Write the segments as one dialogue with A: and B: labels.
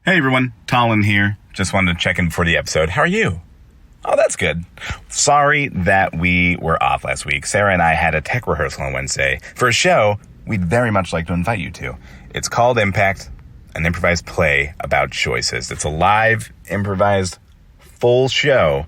A: Hey everyone, Talon here. Just wanted to check in before the episode. How are you? Oh, that's good. Sorry that we were off last week. Sarah and I had a tech rehearsal on Wednesday for a show we'd very much like to invite you to. It's called Impact, an improvised play about choices. It's a live, improvised, full show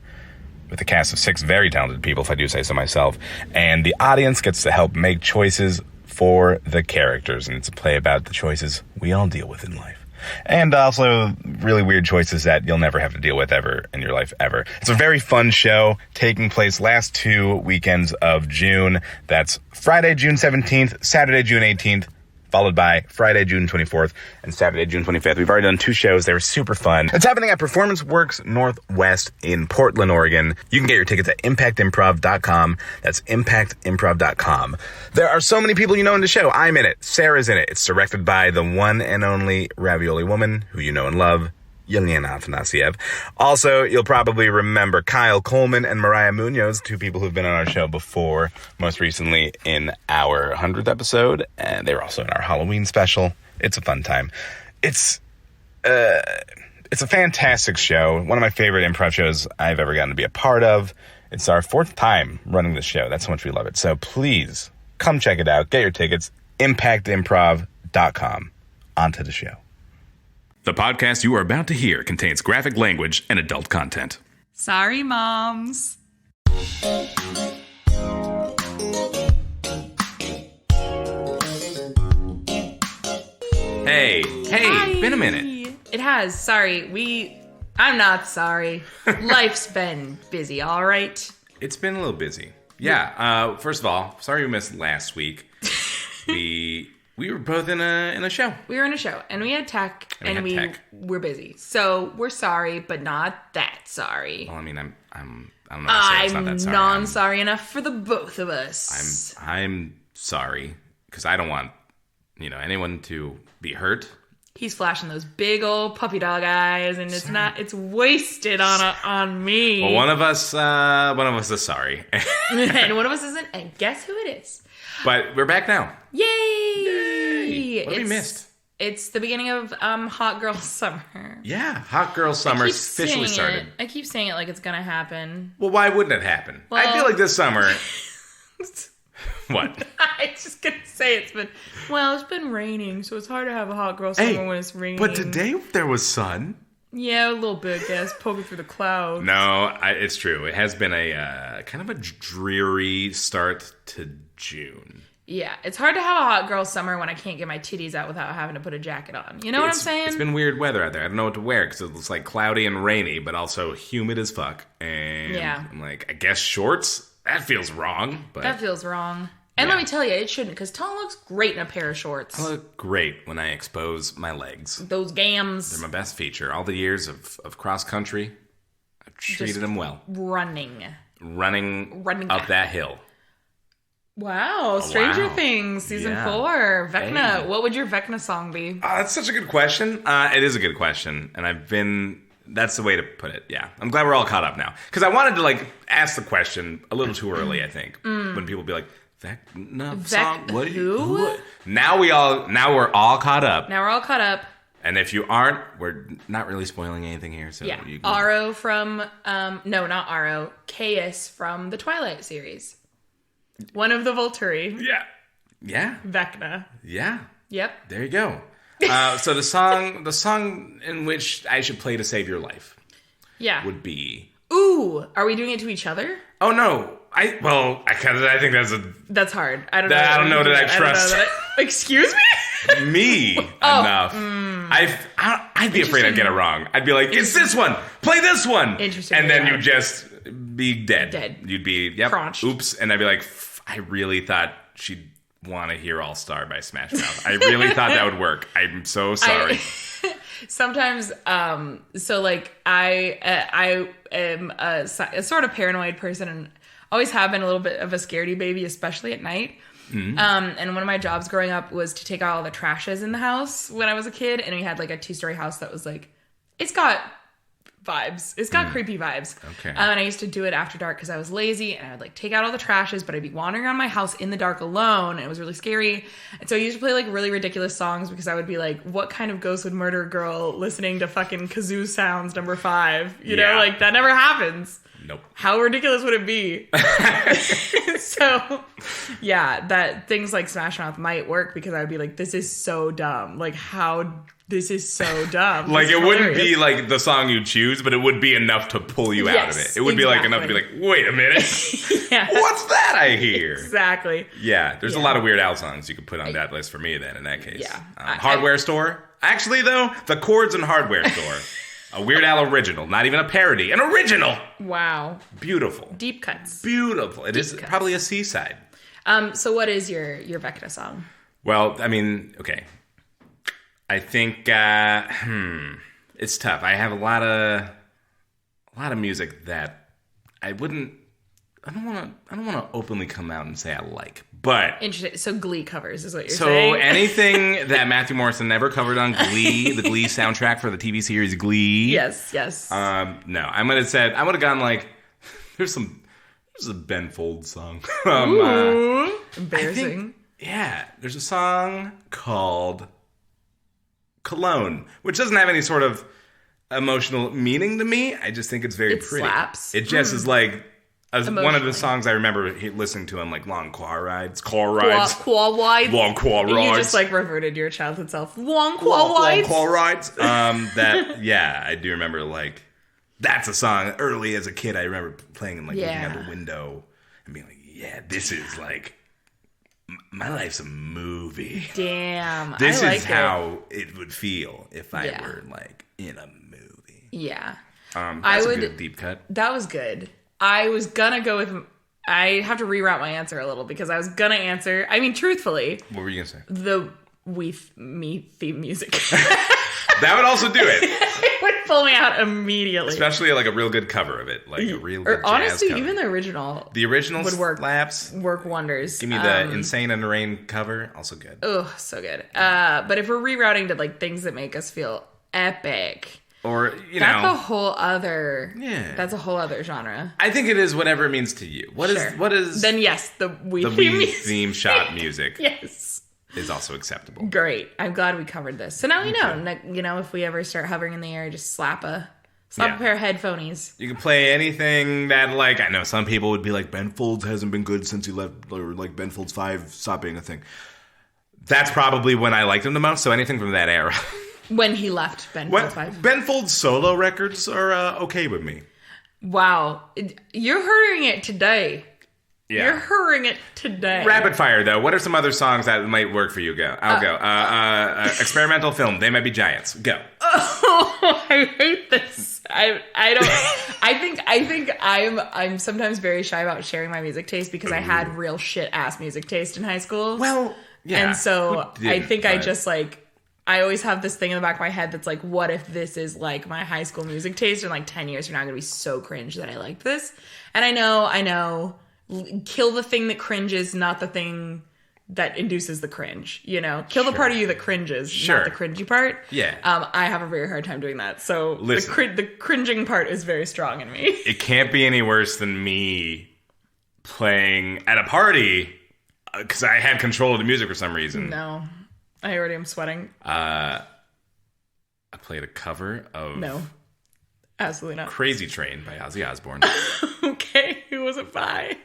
A: with a cast of 6 very talented people, if I do say so myself. And the audience gets to help make choices for the characters. And it's a play about the choices we all deal with in life. And also really weird choices that you'll never have to deal with ever in your life ever. It's a very fun show taking place last 2 weekends of June. That's Friday, June 17th, Saturday, June 18th, followed by Friday, June 24th, and Saturday, June 25th. We've already done 2 shows. They were super fun. It's happening at Performance Works Northwest in Portland, Oregon. You can get your tickets at impactimprov.com. That's impactimprov.com. There are so many people you know in the show. I'm in it. Sarah's in it. It's directed by the one and only Ravioli Woman, who you know and love, Yelena Afanasiev. Also, you'll probably remember Kyle Coleman and Mariah Munoz, 2 people who've been on our show before, most recently in our 100th episode, and they were also in our Halloween special. It's a fun time. It's a fantastic show. One of my favorite improv shows I've ever gotten to be a part of. It's our 4th time running the show. That's how much we love it. So please, come check it out. Get your tickets. impactimprov.com. On to the show.
B: The podcast you are about to hear contains graphic language and adult content.
C: Sorry, moms.
B: Hey,
C: Hi.
B: Been a minute.
C: It has. Sorry. I'm not sorry. Life's been busy, all right?
B: It's been a little busy. Yeah, first of all, sorry we missed last week. We were both in a show.
C: We were in a show, and we had tech, and we
B: tech.
C: were busy. So we're sorry, but not that sorry.
B: Well, I mean, I don't know how to say it's not that sorry.
C: Non-sorry enough for the both of us.
B: I'm sorry, because I don't want, anyone to be hurt.
C: He's flashing those big old puppy dog eyes, and it's wasted on me.
B: Well, one of us is sorry.
C: And one of us isn't, and guess who it is?
B: But we're back now.
C: Yay!
B: What have we missed?
C: It's the beginning of Hot Girl Summer.
B: Yeah, Hot Girl Summer officially started.
C: I keep saying it like it's gonna happen.
B: Well, why wouldn't it happen?
C: Well,
B: I feel like this summer... What?
C: I was just gonna say it's been raining, so it's hard to have a Hot Girl Summer when it's raining.
B: But today there was sun.
C: Yeah, a little bit, guess, poking through the clouds.
B: No, it's true. It has been a kind of a dreary start to June.
C: Yeah, it's hard to have a Hot Girl Summer when I can't get my titties out without having to put a jacket on. You know what I'm saying?
B: It's been weird weather out there. I don't know what to wear because it's like cloudy and rainy, but also humid as fuck. And
C: yeah.
B: I'm like, I guess shorts? That feels wrong. But
C: that feels wrong. And let me tell you, it shouldn't, because Talon looks great in a pair of shorts.
B: I look great when I expose my legs.
C: Those gams.
B: They're my best feature. All the years of cross-country, I've treated them well.
C: Running
B: up that hill.
C: Wow, Stranger Things, season 4. Vecna. Hey. What would your Vecna song be?
B: That's such a good question. It is a good question. And that's the way to put it, yeah. I'm glad we're all caught up now. Because I wanted to, ask the question a little too early, I think. When people be like, Vecna song? What? Who? Now we're all caught up.
C: Now we're all caught up.
B: And if you aren't, we're not really spoiling anything here. So
C: yeah. Aro from, no, not Aro. Caius from the Twilight series. One of the Volturi.
B: Yeah. Yeah.
C: Vecna.
B: Yeah.
C: Yep.
B: There you go. So the song in which I should play to save your life. Yeah. Would be.
C: Ooh, are we doing it to each other?
B: Oh no. I think
C: that's hard. I don't know
B: that I trust.
C: Excuse me?
B: Me enough. I'd be afraid I'd get it wrong. I'd be like, it's this one. Play this one.
C: Interesting.
B: And then you'd just be dead. You'd be,
C: Crunched.
B: Oops. And I'd be like, I really thought she'd want to hear All Star by Smash Mouth. I really thought that would work. I'm so sorry.
C: Sometimes, I am a sort of paranoid person and always have been a little bit of a scaredy baby, especially at night. Mm-hmm. And one of my jobs growing up was to take out all the trashes in the house when I was a kid. And we had a 2-story house that was it's got vibes. It's got creepy vibes.
B: Okay.
C: And I used to do it after dark because I was lazy and I would like take out all the trashes, but I'd be wandering around my house in the dark alone and it was really scary. And so I used to play like really ridiculous songs because I would be like, what kind of ghost would murder a girl listening to fucking kazoo sounds number 5? You know, like that never happens.
B: Nope.
C: How ridiculous would it be? So, yeah, that things like Smash Mouth might work because I would be like, this is so dumb. Like, this is so dumb.
B: Like, it wouldn't be
C: hilarious.
B: like the song you choose, but it would be enough to pull you out of it. It would be like enough to be like, wait a minute. What's that I hear?
C: Exactly.
B: Yeah, there's a lot of Weird Al songs you could put on that list for me then in that case.
C: Yeah.
B: Hardware Store. Actually, though, the Chords and Hardware Store. A Weird Al original, not even a parody. An original!
C: Wow.
B: Beautiful.
C: Deep cuts.
B: Beautiful. It is probably a C-side.
C: So what is your Vecna song?
B: Well, I mean, okay. I think it's tough. I have a lot of music that I don't want to openly come out and say I like. But
C: Interesting. So Glee covers is what you're
B: so
C: saying.
B: anything that Matthew Morrison never covered on Glee, the Glee soundtrack for the TV series Glee.
C: Yes.
B: No, I would have gone like there's a Ben Folds song.
C: Ooh, embarrassing.
B: There's a song called Cologne, which doesn't have any sort of emotional meaning to me. I just think it's very pretty.
C: Slaps.
B: It just is like one of the songs I remember listening to on like long car rides. Long car rides.
C: You just like reverted your childhood self. Long car rides.
B: I do remember like that's a song early as a kid. I remember playing and like looking out the window and being like, yeah, this is like my life's a movie.
C: Damn.
B: This is how it would feel if I were like in a movie.
C: Yeah.
B: That's a good deep cut.
C: That was good. I was gonna go with. I have to reroute my answer a little because I was gonna answer. I mean, truthfully,
B: What were you gonna say?
C: the me theme music.
B: That would also do it,
C: It would pull me out immediately.
B: especially like a real good cover of it, like a real good
C: Or honestly,
B: jazz cover.
C: even the original
B: The original
C: would work.
B: slaps.
C: Work wonders.
B: Give me the Insane in the Rain cover, also good.
C: Oh, so good. But if we're rerouting to like things that make us feel epic,
B: Or
C: that's a whole other.
B: Yeah.
C: That's a whole other genre.
B: I think it is whatever it means to you. What is
C: Then yes, the Wii
B: the
C: theme
B: Wii
C: music.
B: theme shot music
C: Yes.
B: is also acceptable.
C: Great. I'm glad we covered this. So now we know. You know, if we ever start hovering in the air, just slap a pair of headphonies.
B: You can play anything that, like, I know some people would be like, Ben Folds hasn't been good since he left, or like Ben Folds 5 stopped being a thing. That's probably when I liked him the most, so anything from that era.
C: When he left Ben Folds 5.
B: Ben Folds solo records are okay with me.
C: Wow. You're hearing it today.
B: Yeah.
C: You're hearing it today.
B: Rapid fire, though. What are some other songs that might work for you? I'll go. Experimental film. They Might Be Giants. Go.
C: Oh, I hate this. I don't. I think I'm sometimes very shy about sharing my music taste because I had real shit ass music taste in high school.
B: Well, yeah.
C: And so I think I
B: but-
C: just like. I always have this thing in the back of my head that's like, what if this is like my high school music taste? And like 10 years from now, I'm going to be so cringe that I like this. And I know. Kill the thing that cringes, not the thing that induces the cringe. You know, kill the part of you that cringes, not the cringy part.
B: Yeah.
C: I have a very hard time doing that. So
B: Listen.
C: the cringing part is very strong in me.
B: It can't be any worse than me playing at a party because I had control of the music for some reason.
C: No, I already am sweating.
B: I played a cover of
C: No, absolutely not.
B: Crazy Train by Ozzy Osbourne.
C: Okay, who was it by?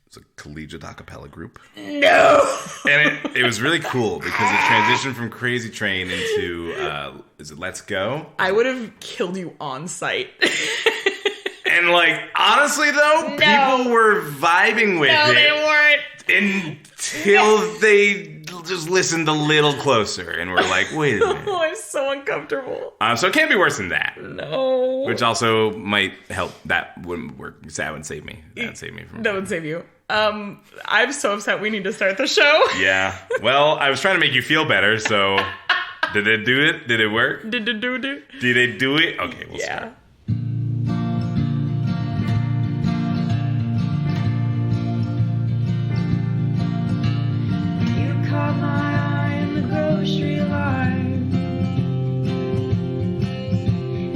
B: It's a collegiate a cappella group.
C: No.
B: And it was really cool because it transitioned from Crazy Train into, is it Let's Go?
C: I would have killed you on site.
B: And like, honestly though, people were vibing with it.
C: No, they weren't.
B: Until they just listened a little closer and were like, wait a minute.
C: Oh, I'm so uncomfortable.
B: So it can't be worse than that.
C: No.
B: Which also might help. That wouldn't work. That would save me. That would save me from.
C: That would save you. I'm so upset we need to start the show.
B: Yeah. Well, I was trying to make you feel better, so did it do it? Did it work?
C: Did it do?
B: Did it do it? Okay, we'll start.
D: Caught my eye in the grocery line,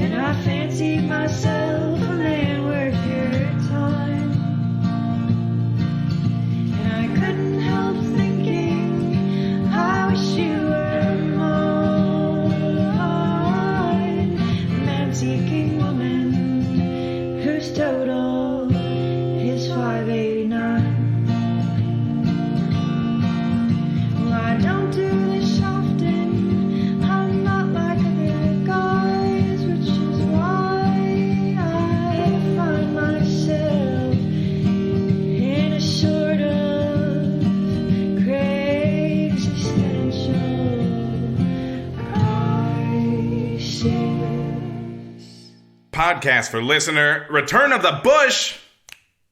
D: and I fancied myself a man worth your time, and I couldn't help thinking, I wish you were mine. A man-seeking woman whose total is 589. Well, I don't do this often. I'm not like other guys, which is why I find myself in a sort of existential crisis.
B: Podcast for listener. Return of the Bush.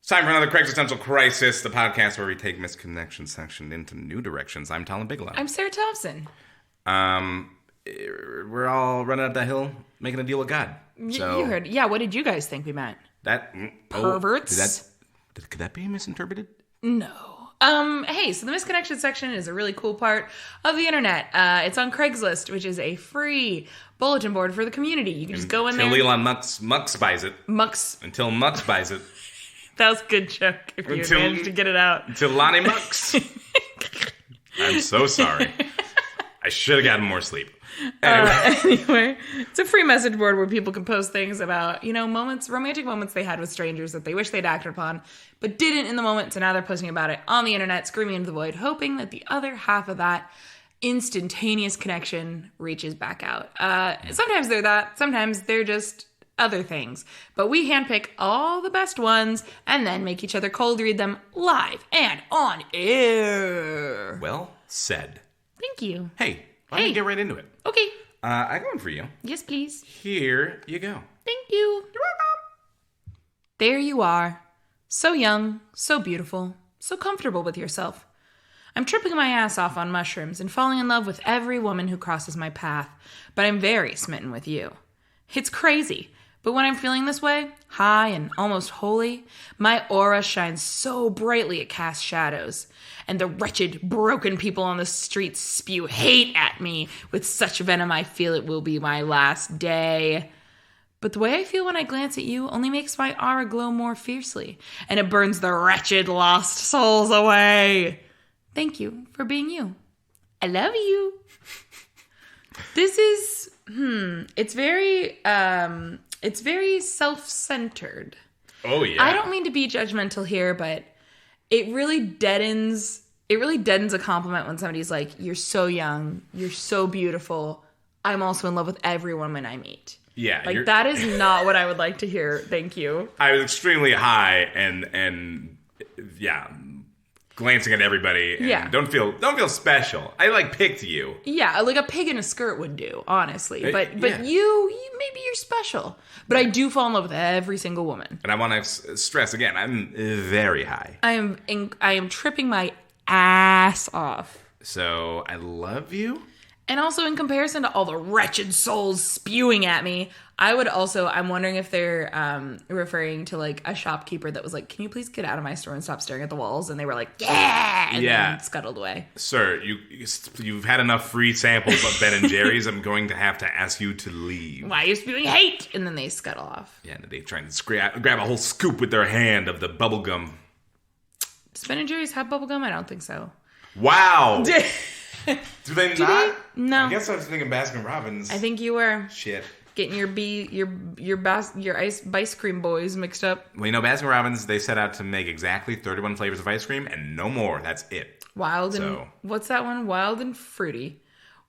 B: It's time for another existential crisis. The podcast where we take misconnection section into new directions. I'm Talon Bigelow.
C: I'm Sarah Thompson.
B: We're all running up that hill, making a deal with God. So
C: You heard. Yeah, what did you guys think we meant?
B: that
C: Perverts?
B: Could that be misinterpreted?
C: No. Hey, so the misconnection section is a really cool part of the internet. It's on Craigslist, which is a free bulletin board for the community. You can just go in there.
B: Until Elon Musk buys it. Until Musk buys it.
C: That was a good joke if you managed to get it out.
B: Until Lonnie Mucks. I'm so sorry. I should have gotten more sleep.
C: Anyway, it's a free message board where people can post things about, romantic moments they had with strangers that they wish they'd acted upon, but didn't in the moment. So now they're posting about it on the internet, screaming into the void, hoping that the other half of that instantaneous connection reaches back out. Sometimes they're that. Sometimes they're just other things. But we handpick all the best ones and then make each other cold read them live and on air.
B: Well said.
C: Thank you.
B: Hey, why don't we get right into it?
C: Okay.
B: I got one for you.
C: Yes, please.
B: Here you go.
C: Thank you. You're welcome. There you are. So young, so beautiful, so comfortable with yourself. I'm tripping my ass off on mushrooms and falling in love with every woman who crosses my path, but I'm very smitten with you. It's crazy, but when I'm feeling this way, high and almost holy, my aura shines so brightly it casts shadows, and the wretched, broken people on the streets spew hate at me with such venom I feel it will be my last day. But the way I feel when I glance at you only makes my aura glow more fiercely, and it burns the wretched lost souls away. Thank you for being you. I love you. This is, it's very self-centered.
B: Oh, yeah.
C: I don't mean to be judgmental here, but it really deadens a compliment when somebody's like, you're so young, you're so beautiful, I'm also in love with every woman I meet.
B: Yeah.
C: Like, that is not what I would like to hear. Thank you.
B: I was extremely high and yeah, glancing at everybody. And
C: Yeah.
B: Don't feel special. I picked you.
C: Yeah, like a pig in a skirt would do, honestly. But
B: yeah.
C: you maybe you're special. But I do fall in love with every single woman.
B: And I want to stress again, I'm very high.
C: I am tripping my ass off.
B: So I love you.
C: And also, in comparison to all the wretched souls spewing at me, I'm wondering if they're referring to like a shopkeeper that was like, can you please get out of my store and stop staring at the walls? And they were like, yeah! And then scuttled away.
B: Sir, you've had enough free samples of Ben & Jerry's. I'm going to have to ask you to leave.
C: Why are you spewing hate? And then they scuttle off.
B: Yeah, and they try and grab a whole scoop with their hand of the bubble gum.
C: Does Ben & Jerry's have bubblegum? I don't think so.
B: Wow! Do they not?
C: No.
B: I guess I was thinking Baskin Robbins.
C: I think you were
B: Shit.
C: getting your ice cream boys mixed up.
B: Well, Baskin Robbins, they set out to make exactly 31 flavors of ice cream and no more. That's it.
C: Wild and what's that one? Wild and fruity.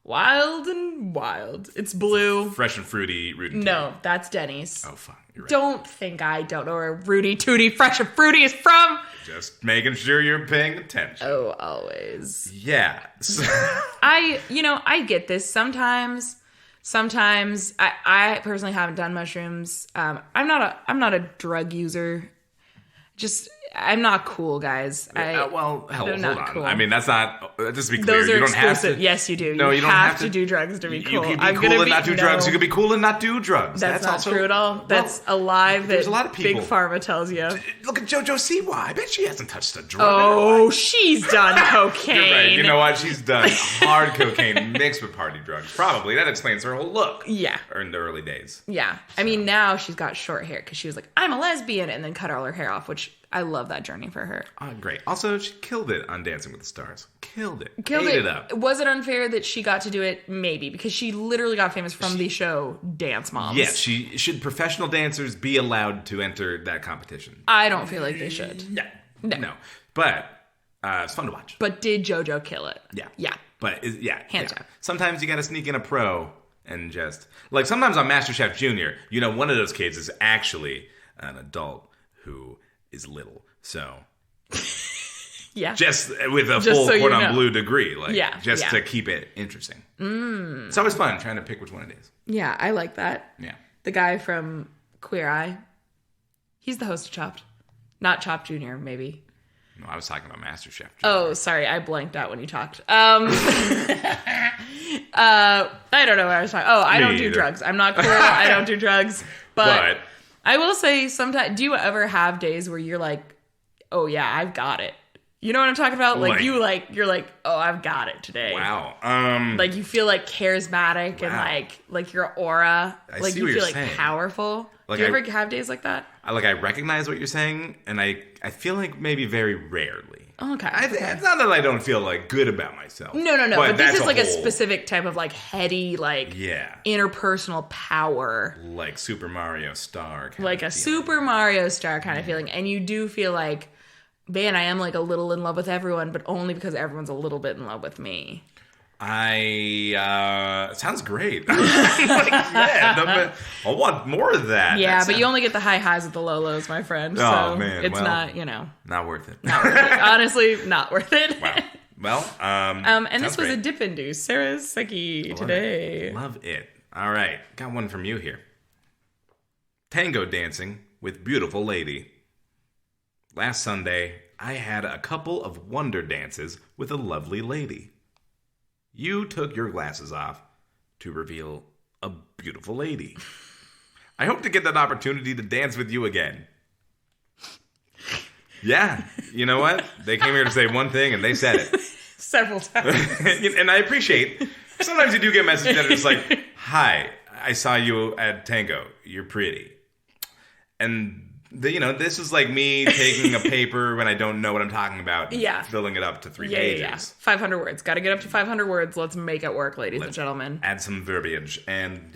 C: Wild and wild. It's blue.
B: Fresh and fruity, Rudy.
C: No, that's Denny's.
B: Oh, fuck. You're right.
C: Don't think I don't know where Rudy Tooty Fresh and Fruity is from.
B: Just making sure you're paying attention.
C: Oh, always.
B: Yeah.
C: I get this. Sometimes I personally haven't done mushrooms. I'm not a drug user. I'm not cool, guys.
B: Well, hell,
C: they're
B: hold
C: not
B: on.
C: cool.
B: I mean, that's not. Just to be clear,
C: Those are
B: you don't
C: exclusive.
B: have to.
C: Yes, you do.
B: No, you don't
C: have to do drugs to be cool.
B: You can be
C: I'm
B: cool
C: gonna
B: and not do drugs. You can be cool and not do drugs.
C: That's not
B: also,
C: true at all. That's a lie that
B: there's a lot of people.
C: Big Pharma tells you.
B: Look at JoJo Siwa. I bet she hasn't touched a drug.
C: Oh, she's done cocaine.
B: You're right. You know what? She's done hard cocaine mixed with party drugs. Probably. That explains her whole look.
C: Yeah.
B: Or in the early days.
C: Yeah. I mean, now she's got short hair because she was like, I'm a lesbian, and then cut all her hair off, which I love that journey for her.
B: Great. Also, she killed it on Dancing with the Stars. Killed it.
C: Ate
B: it up.
C: Was it unfair that she got to do it? Maybe, because she literally got famous from the show Dance Moms.
B: Yes. Should professional dancers be allowed to enter that competition?
C: I don't feel like they should.
B: No. But it's fun to watch.
C: But did JoJo kill it?
B: Yeah.
C: Yeah.
B: But
C: Hands down.
B: Sometimes you got to sneak in a pro and just like sometimes on MasterChef Junior, one of those kids is actually an adult who is little. So
C: yeah,
B: just with a full cordon bleu degree, to keep it interesting. It's always fun trying to pick which one it is.
C: Yeah, I like that.
B: Yeah,
C: the guy from Queer Eye, he's the host of Chopped, not Chopped Junior, maybe.
B: No, I was talking about MasterChef Junior.
C: Oh, sorry, I blanked out when you talked. I don't know what I was talking. Oh, I don't do drugs. I'm not queer. I don't do drugs. But I will say, sometimes, do you ever have days where you're like, oh yeah, I've got it? You know what I'm talking about? You're like, oh, I've got it today.
B: Wow.
C: Like you feel like charismatic and like your aura, like you feel like powerful.
B: Like
C: do you ever have days like that?
B: I recognize what you're saying, and I feel like maybe very rarely.
C: Okay.
B: It's not that I don't feel like good about myself.
C: No. But this is like a specific type of like heady, like interpersonal power.
B: Like Super Mario Star.
C: Like a Super Mario Star kind of feeling. And you do feel like, man, I am like a little in love with everyone, but only because everyone's a little bit in love with me.
B: Sounds great. I want more of that.
C: Yeah, but you only get the high highs with the low lows, my friend. So
B: man.
C: It's not,
B: not worth it.
C: Not worth it. Honestly, not worth it.
B: Wow. Well,
C: and this was a dip and do. Sarah's Psyche today.
B: Love it. All right. Got one from you here. Tango dancing with beautiful lady. Last Sunday, I had a couple of wonder dances with a lovely lady. You took your glasses off to reveal a beautiful lady. I hope to get that opportunity to dance with you again. Yeah, you know what? They came here to say one thing and they said it.
C: Several times.
B: And I appreciate, sometimes you do get messages that are just like, hi, I saw you at Tango. You're pretty. And this is like me taking a paper when I don't know what I'm talking about and filling it up to 3 pages.
C: Yeah. 500 words. Got to get up to 500 words. Let's make it work, ladies and gentlemen.
B: Add some verbiage. And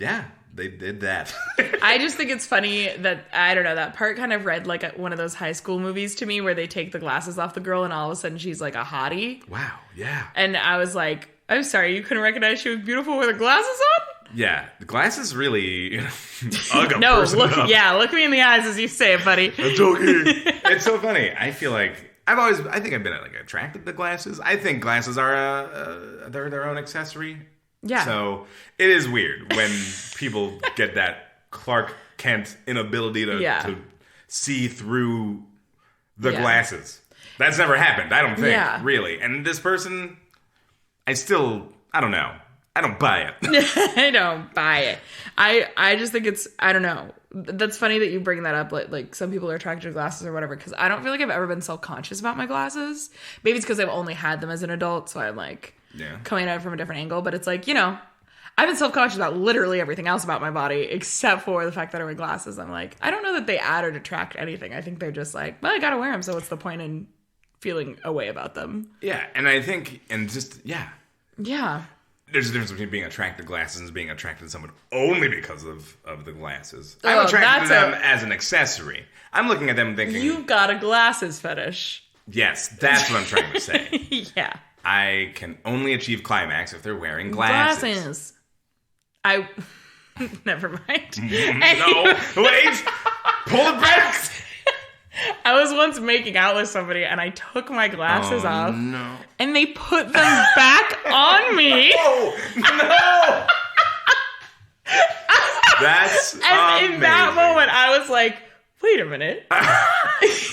B: they did that.
C: I just think it's funny that, I don't know, that part kind of read like one of those high school movies to me where they take the glasses off the girl and all of a sudden she's like a hottie.
B: Wow, yeah.
C: And I was like, I'm sorry, you couldn't recognize she was beautiful with her glasses on?
B: Yeah, the glasses really ugly.
C: No, look me in the eyes as you say it, buddy.
B: I'm joking. It's so funny. I feel like I think I've been like attracted to glasses. I think glasses are they're their own accessory.
C: Yeah.
B: So it is weird when people get that Clark Kent inability to see through the glasses. That's never happened. I don't think really. And this person, I don't know. I don't buy it.
C: I don't buy it. I just think it's, I don't know. That's funny that you bring that up. Like some people are attracted to glasses or whatever, because I don't feel like I've ever been self-conscious about my glasses. Maybe it's because I've only had them as an adult, so I'm like coming at it from a different angle. But it's like, I've been self-conscious about literally everything else about my body except for the fact that I wear glasses. I'm like, I don't know that they add or detract anything. I think they're just like, well, I gotta wear them, so what's the point in feeling a way about them?
B: Yeah, and I think,
C: Yeah.
B: There's a difference between being attracted to glasses and being attracted to someone only because of the glasses. I'm attracted to them as an accessory. I'm looking at them thinking,
C: you've got a glasses fetish.
B: Yes, that's what I'm trying to say.
C: Yeah.
B: I can only achieve climax if they're wearing glasses.
C: Never mind.
B: No, wait! Pull it back!
C: I was once making out with somebody and I took my glasses off.
B: No.
C: And they put them back on me.
B: Oh, no! That's
C: And in that moment, I was like, wait a minute.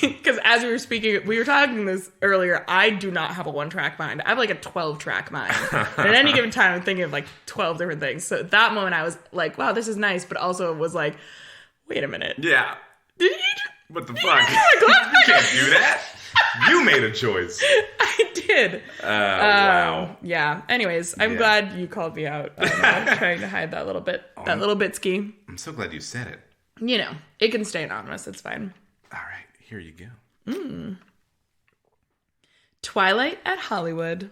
C: Because as we were speaking, we were talking this earlier, I do not have a 1-track mind. I have like a 12-track mind. And at any given time, I'm thinking of like 12 different things. So at that moment, I was like, wow, this is nice. But also it was like, wait a minute.
B: Yeah.
C: Did you?
B: What the fuck? You can't do that. You made a choice.
C: I did.
B: Wow.
C: Yeah. Anyways, I'm glad you called me out. I'm trying to hide that little bit. That little bitski.
B: I'm so glad you said it.
C: You know, it can stay anonymous. It's fine.
B: All right. Here you go.
C: Twilight at Hollywood.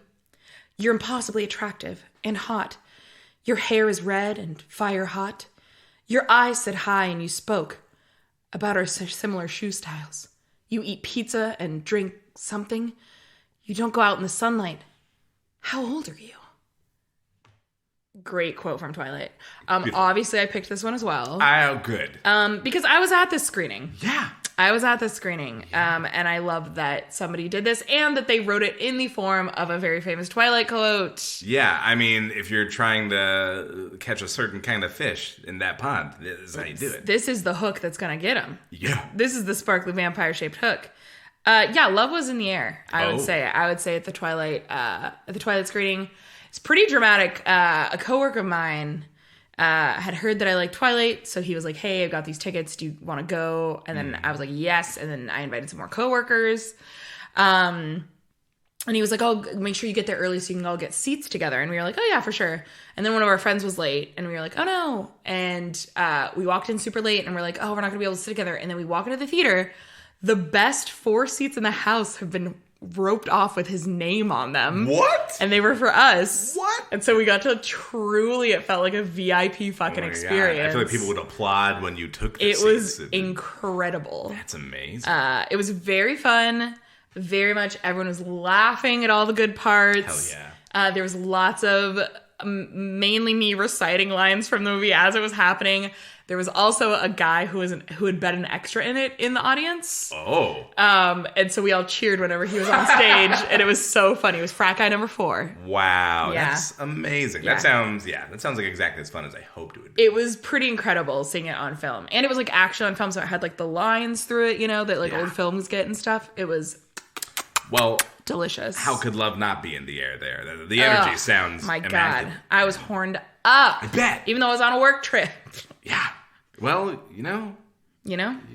C: You're impossibly attractive and hot. Your hair is red and fire hot. Your eyes said hi and you spoke about our similar shoe styles. You eat pizza and drink something. You don't go out in the sunlight. How old are you? Great quote from Twilight. Obviously, I picked this one as well.
B: Oh, good.
C: Because I was at this screening.
B: Yeah.
C: I was at this screening, and I love that somebody did this and that they wrote it in the form of a very famous Twilight quote.
B: Yeah, I mean, if you're trying to catch a certain kind of fish in that pond, this is how you do it.
C: This is the hook that's going to get him.
B: Yeah.
C: This is the sparkly vampire-shaped hook. Yeah, love was in the air, I would say. I would say at the Twilight screening. It's pretty dramatic. A coworker of mine had heard that I liked Twilight, so he was like, hey, I've got these tickets, do you want to go? And then I was like, yes, and then I invited some more coworkers. And he was like, oh, make sure you get there early so you can all get seats together. And we were like, oh yeah, for sure. And then one of our friends was late, and we were like, oh no. And we walked in super late, and we're like, oh, we're not gonna be able to sit together. And then we walk into the theater. The best 4 seats in the house have been roped off with his name on them.
B: What?
C: And they were for us.
B: What?
C: And so we got to truly, it felt like a VIP fucking experience.
B: God. I feel like people would applaud when you took the
C: seats.
B: It
C: was incredible.
B: That's amazing.
C: It was very fun. Very much everyone was laughing at all the good parts.
B: Hell yeah.
C: There was lots of mainly me reciting lines from the movie as it was happening. There was also a guy who had been an extra in it in the audience.
B: Oh.
C: And so we all cheered whenever he was on stage, and it was so funny. It was frat guy number 4.
B: Wow,
C: Yeah.
B: that's amazing.
C: Yeah.
B: That sounds like exactly as fun as I hoped it would be.
C: It was pretty incredible seeing it on film, and it was like actually on film, so it had like the lines through it, you know, that like old films get and stuff. It was delicious.
B: How could love not be in the air there? The energy sounds immaculate.
C: God, I was horned up.
B: I bet.
C: Even though I was on a work trip.
B: Yeah. Well, you know,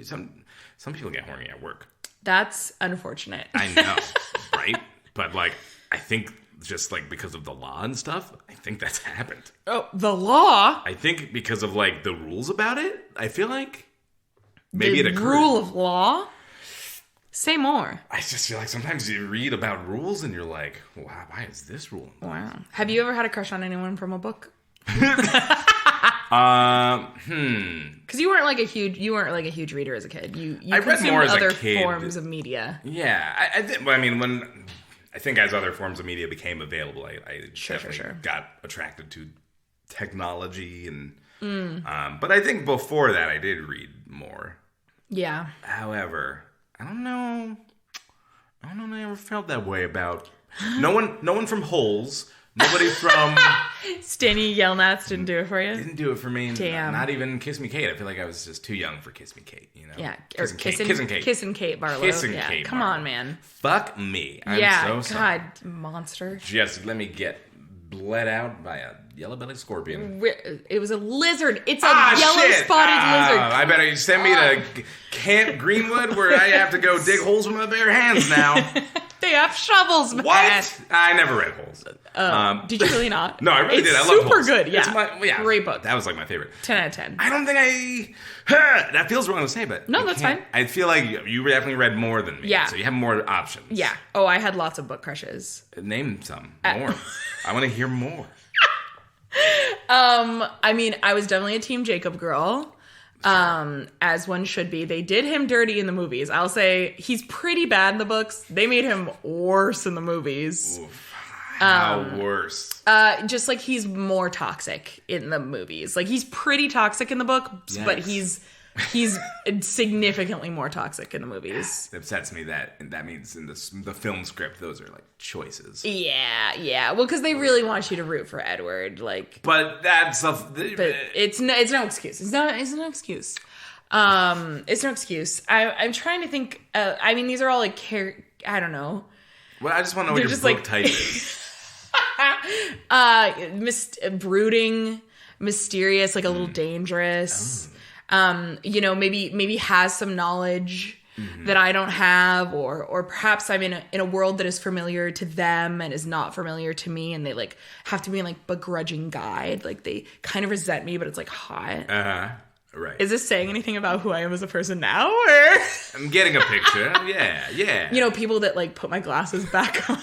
B: some people get horny at work.
C: That's unfortunate.
B: I know, right? But like, I think just like because of the law and stuff, I think that's happened.
C: Oh, the law?
B: I think because of like the rules about it, I feel like maybe it occurred.
C: Rule of law? Say more.
B: I just feel like sometimes you read about rules and you're like, wow, why is this rule?
C: Wow. Have you ever had a crush on anyone from a book? Because you weren't like a huge reader as a kid. You
B: I read
C: consumed
B: more as
C: other
B: a kid.
C: forms of media.
B: Yeah, I think as other forms of media became available, I definitely got attracted to technology and. But I think before that, I did read more.
C: Yeah.
B: However, I don't know. I ever felt that way about no one from Holes. Nobody from
C: Stanny Yelnats didn't do it for you?
B: Didn't do it for me.
C: Damn.
B: Not even Kiss Me Kate. I feel like I was just too young for Kiss Me Kate, you know?
C: Yeah.
B: Kiss and Kate.
C: Kissing Kate Barlow.
B: Kissing Kate
C: Come
B: Barlow.
C: on, man.
B: Fuck me. I'm so sorry.
C: God, monster.
B: Just let me get bled out by a yellow-bellied scorpion.
C: It was a lizard. It's a yellow-spotted lizard.
B: I better you send me to Camp Greenwood where I have to go dig holes with my bare hands now.
C: They have shovels, man.
B: What? I never read Holes.
C: Did you really not?
B: No, I really did. I love
C: super
B: Holes.
C: good. Yeah.
B: It's
C: great book.
B: That was like my favorite.
C: 10 out of 10.
B: I don't think that feels wrong to say, but
C: no, that's fine.
B: I feel like you definitely read more than me.
C: Yeah.
B: So you have more options.
C: Yeah. Oh, I had lots of book crushes.
B: Name some more. I want to hear more.
C: I mean, I was definitely a Team Jacob girl. As one should be. They did him dirty in the movies. I'll say he's pretty bad in the books. They made him worse in the movies.
B: Oof. How worse?
C: Just like he's more toxic in the movies. Like he's pretty toxic in the book, but he's significantly more toxic in the movies.
B: It upsets me that means in the film script those are like choices.
C: Yeah. Well, because they really want you to root for Edward, like.
B: But that's
C: But it's no excuse. It's no excuse. It's no excuse. I'm trying to think. I mean, these are all like I don't know.
B: Well, I just want to know what your book type is.
C: Brooding, mysterious, like a little dangerous. Maybe has some knowledge that I don't have, or perhaps I'm in a world that is familiar to them and is not familiar to me, and they like have to be like begrudging guide. Like they kind of resent me, but it's like hot.
B: Right.
C: Is this saying anything about who I am as a person now? Or
B: I'm getting a picture. Yeah.
C: People that like put my glasses back on.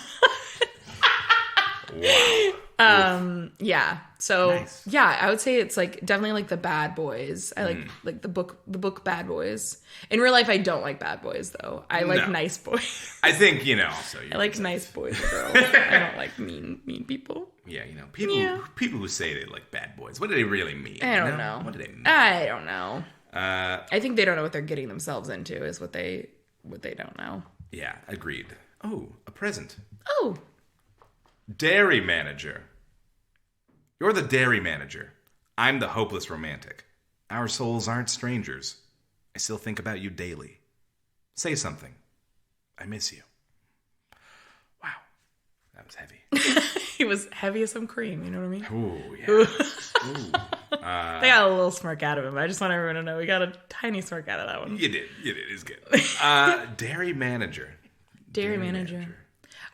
B: Wow.
C: Yeah. So
B: Nice.
C: yeah, I would say it's like definitely like the bad boys. I like the book Bad Boys. In real life, I don't like bad boys though. I like nice boys.
B: I think, also.
C: I like nice boys and girls. I don't like mean people.
B: Yeah, people who say they like bad boys. What do they really mean?
C: I don't know.
B: What do they mean?
C: I don't know. I think they don't know what they're getting themselves into is what they don't know.
B: Yeah, agreed. Oh, a present.
C: Oh.
B: Dairy manager. You're the dairy manager. I'm the hopeless romantic. Our souls aren't strangers. I still think about you daily. Say something. I miss you. Wow. That was heavy.
C: He was heavy as some cream, you know what I mean?
B: Ooh, yeah. Ooh.
C: They got a little smirk out of him. I just want everyone to know we got a tiny smirk out of that one.
B: You did. It's good. Dairy manager.
C: Dairy manager.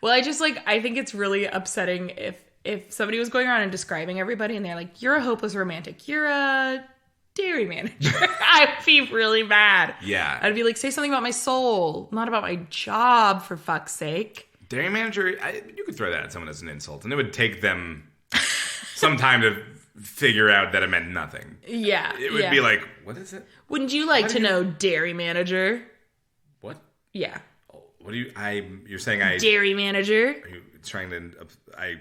C: Well, I think it's really upsetting if somebody was going around and describing everybody and they're like, you're a hopeless romantic. You're a dairy manager. I'd be really mad.
B: Yeah.
C: I'd be like, say something about my soul, not about my job, for fuck's sake.
B: Dairy manager, you could throw that at someone as an insult, and it would take them some time to figure out that it meant nothing.
C: Yeah.
B: It would be like, what is it?
C: Wouldn't you like to know dairy manager?
B: What?
C: Yeah.
B: What do you're saying
C: dairy manager?
B: Are you trying to,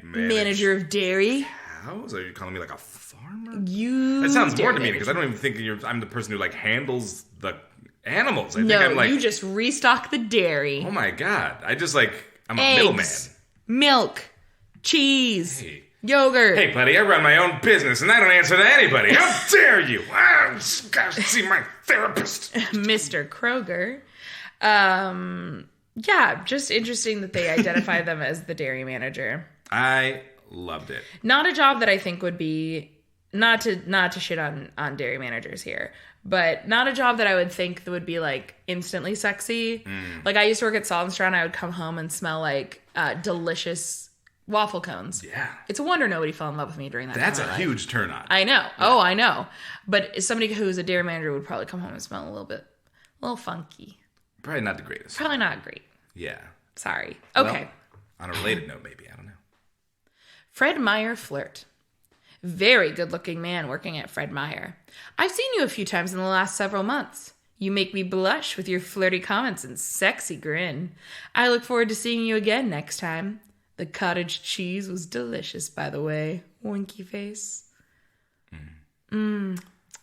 C: manager of dairy?
B: Cows? Are you calling me like a farmer?
C: You.
B: That sounds more to me
C: manager.
B: because I don't even think I'm the person who like handles the animals. I
C: No,
B: think I'm like,
C: you just restock the dairy.
B: oh my God. I'm a
C: Eggs,
B: middleman.
C: milk, cheese,
B: Hey.
C: yogurt.
B: Hey, buddy, I run my own business and I don't answer to anybody. How dare you? I just gotta see my therapist.
C: Mr. Kroger. Yeah, just interesting that they identify them as the dairy manager.
B: I loved it.
C: Not a job that I think would be not to shit on dairy managers here, but not a job that I would think that would be like instantly sexy. Like I used to work at Salt and Straw and I would come home and smell like delicious waffle cones.
B: Yeah.
C: It's a wonder nobody fell in love with me during that
B: That's
C: time.
B: a huge turn on.
C: I know. Yeah. Oh, I know. But somebody who's a dairy manager would probably come home and smell a little funky.
B: Probably not the greatest.
C: Probably not great.
B: Yeah.
C: Sorry. Okay.
B: Well, on a related note, maybe. I don't know.
C: Fred Meyer flirt. Very good-looking man working at Fred Meyer. I've seen you a few times in the last several months. You make me blush with your flirty comments and sexy grin. I look forward to seeing you again next time. The cottage cheese was delicious, by the way. Winky face.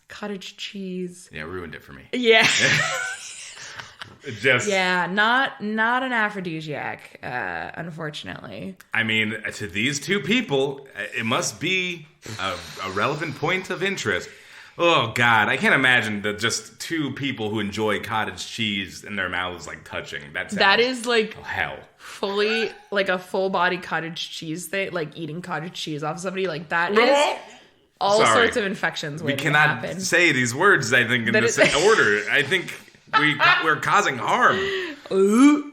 C: Cottage cheese.
B: Yeah, ruined it for me.
C: Yeah.
B: Just,
C: yeah, not an aphrodisiac, unfortunately.
B: I mean, to these two people, it must be a relevant point of interest. Oh, God, I can't imagine that just two people who enjoy cottage cheese and their mouths, like, touching.
C: That is, like,
B: hell.
C: Fully, like, a full-body cottage cheese thing, like, eating cottage cheese off somebody, like, that is all sorts of infections
B: we
C: waiting
B: cannot
C: to happen.
B: say these words, I think, in this order. I think we're causing harm.
C: Ooh,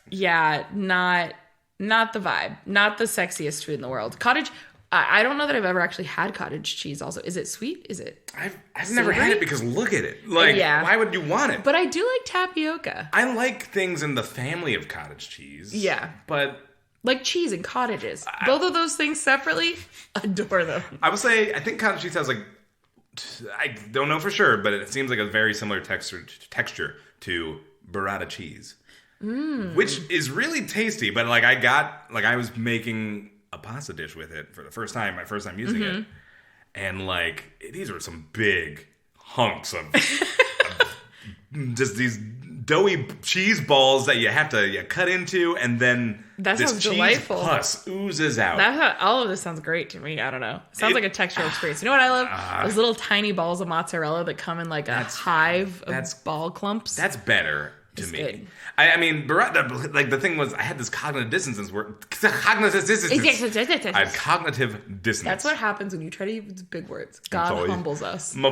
C: yeah, not the vibe. Not the sexiest food in the world. Cottage... I don't know that I've ever actually had cottage cheese also. Is it sweet? Is it
B: I've never had it because look at it. Like, why would you want it?
C: But I do like tapioca.
B: I like things in the family of cottage cheese.
C: Yeah.
B: But...
C: like cheese and cottages. Both of those things separately, adore them.
B: I would say, I think cottage cheese has like... I don't know for sure, but it seems like a very similar texture to burrata cheese. Which is really tasty, but like I was making a pasta dish with it for the first time, my first time using it. And like, these were some big hunks of just these doughy cheese balls that you have to cut into, and then
C: That
B: this
C: sounds
B: cheese
C: delightful.
B: pus oozes out.
C: All of this sounds great to me. I don't know. Sounds like a textural experience. You know what I love? Those little tiny balls of mozzarella that come in like a hive of ball clumps.
B: That's better to
C: It's
B: me.
C: good.
B: I mean, like the thing was, I had this cognitive dissonance where I had cognitive dissonance.
C: That's what happens when you try to use big words. God
B: Sorry.
C: humbles us.
B: My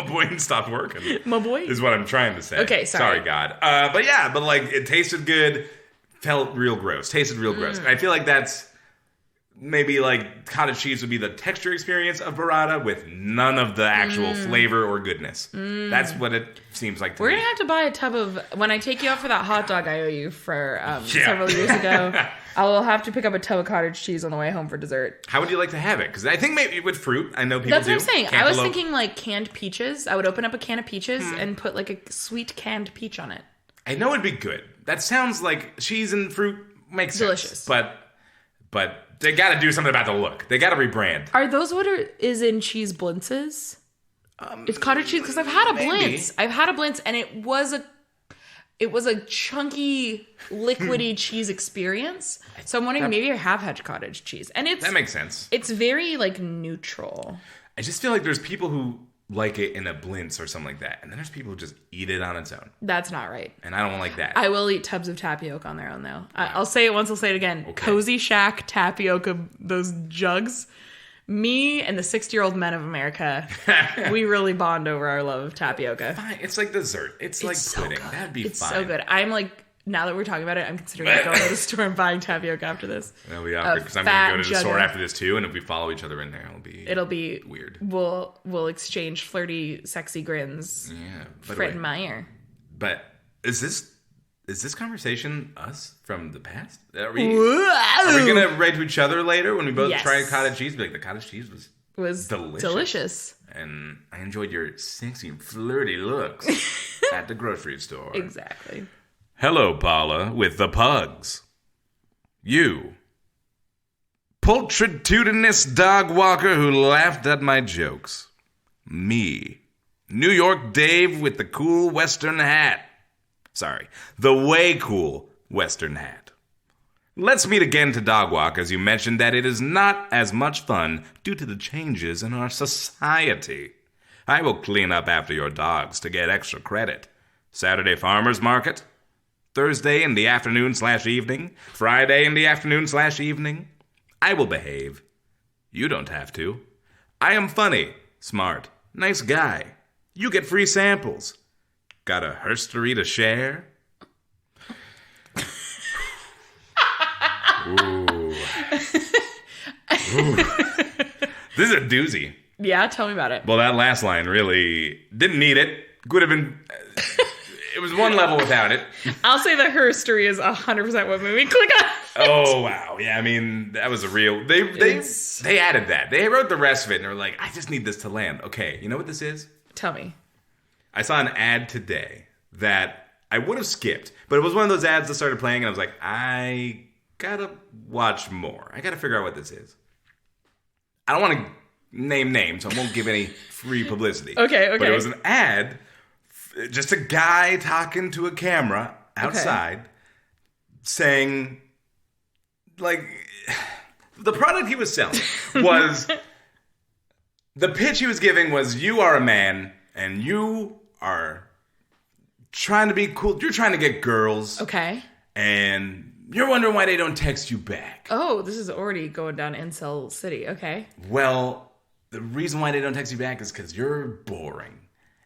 B: brain stopped working.
C: My boy.
B: Is what I'm trying to say.
C: Okay, sorry.
B: God. But like it tasted good, felt real gross, tasted real gross. And I feel like that's maybe like cottage cheese would be the texture experience of burrata with none of the actual flavor or goodness. That's what it seems like to
C: We're
B: me.
C: gonna have to buy a tub of. When I take you out for that hot dog I owe you for several years ago, I will have to pick up a tub of cottage cheese on the way home for dessert.
B: How would you like to have it? Because I think maybe with fruit, I know people
C: That's
B: do.
C: what I'm saying. I was
B: Cantaloupe.
C: thinking like canned peaches. I would open up a can of peaches and put like a sweet canned peach on it.
B: I know it'd be good. That sounds like cheese and fruit makes
C: Delicious.
B: sense. But they got to do something about the look. They got to rebrand.
C: Are those what is in cheese blintzes? It's cottage cheese because I've had a
B: maybe.
C: blintz. I've had a blintz and it was a chunky, liquidy cheese experience. So I'm wondering maybe I have had cottage cheese, and
B: That makes sense.
C: it's very like neutral.
B: I just feel like there's people who like it in a blintz or something like that, and then there's people who just eat it on its own,
C: That's not right.
B: and I don't like that.
C: I will eat tubs of tapioca on their own though. I'll say it once. I'll say it again.
B: Okay.
C: Cozy Shack tapioca, those jugs. Me and the 60-year-old men of America, we really bond over our love of tapioca.
B: Fine, it's like dessert. It's like
C: so
B: pudding.
C: good.
B: That'd be
C: It's
B: fine.
C: so good. I'm like, now that we're talking about it, I'm considering going to the store and buying tapioca after this.
B: That'll be awkward because I'm
C: fat
B: gonna go to the store
C: jugger.
B: after this too, and if we follow each other in there,
C: It'll be
B: weird.
C: We'll exchange flirty, sexy grins.
B: Yeah, by the
C: Fred
B: way,
C: and Meyer.
B: but is this conversation us from the past? Are we gonna write to each other later when we both
C: Yes.
B: try cottage cheese? Be like, the cottage cheese was
C: Delicious.
B: delicious. And I enjoyed your sexy, flirty looks at the grocery store.
C: Exactly.
B: Hello, Paula, with the pugs. You, pulchritudinous dog walker who laughed at my jokes. Me, New York Dave with the cool Western hat. Sorry, the way cool Western hat. Let's meet again to dog walk, as you mentioned that it is not as much fun due to the changes in our society. I will clean up after your dogs to get extra credit. Saturday farmers market, Thursday in the afternoon/evening, Friday in the afternoon/evening. I will behave. You don't have to. I am funny, smart, nice guy. You get free samples. Got a herstory to share? Ooh. This is a doozy.
C: Yeah, tell me about it.
B: Well, that last line really didn't need it. Could have been. It was one level without it.
C: I'll say the herstory is 100% what made me click on.
B: Oh wow, yeah. I mean, that was a real. They added that. They wrote the rest of it, and they were like, "I just need this to land." Okay, you know what this is?
C: Tell me.
B: I saw an ad today that I would have skipped, but it was one of those ads that started playing, and I was like, I gotta watch more. I gotta figure out what this is. I don't want to name names, so I won't give any free publicity.
C: Okay.
B: But it was an ad, just a guy talking to a camera outside, saying, like, the product he was selling was, the pitch he was giving was, you are a man, and you are trying to be cool. You're trying to get girls.
C: Okay.
B: And you're wondering why they don't text you back.
C: Oh, this is already going down Incel City. Okay.
B: Well, the reason why they don't text you back is because you're boring.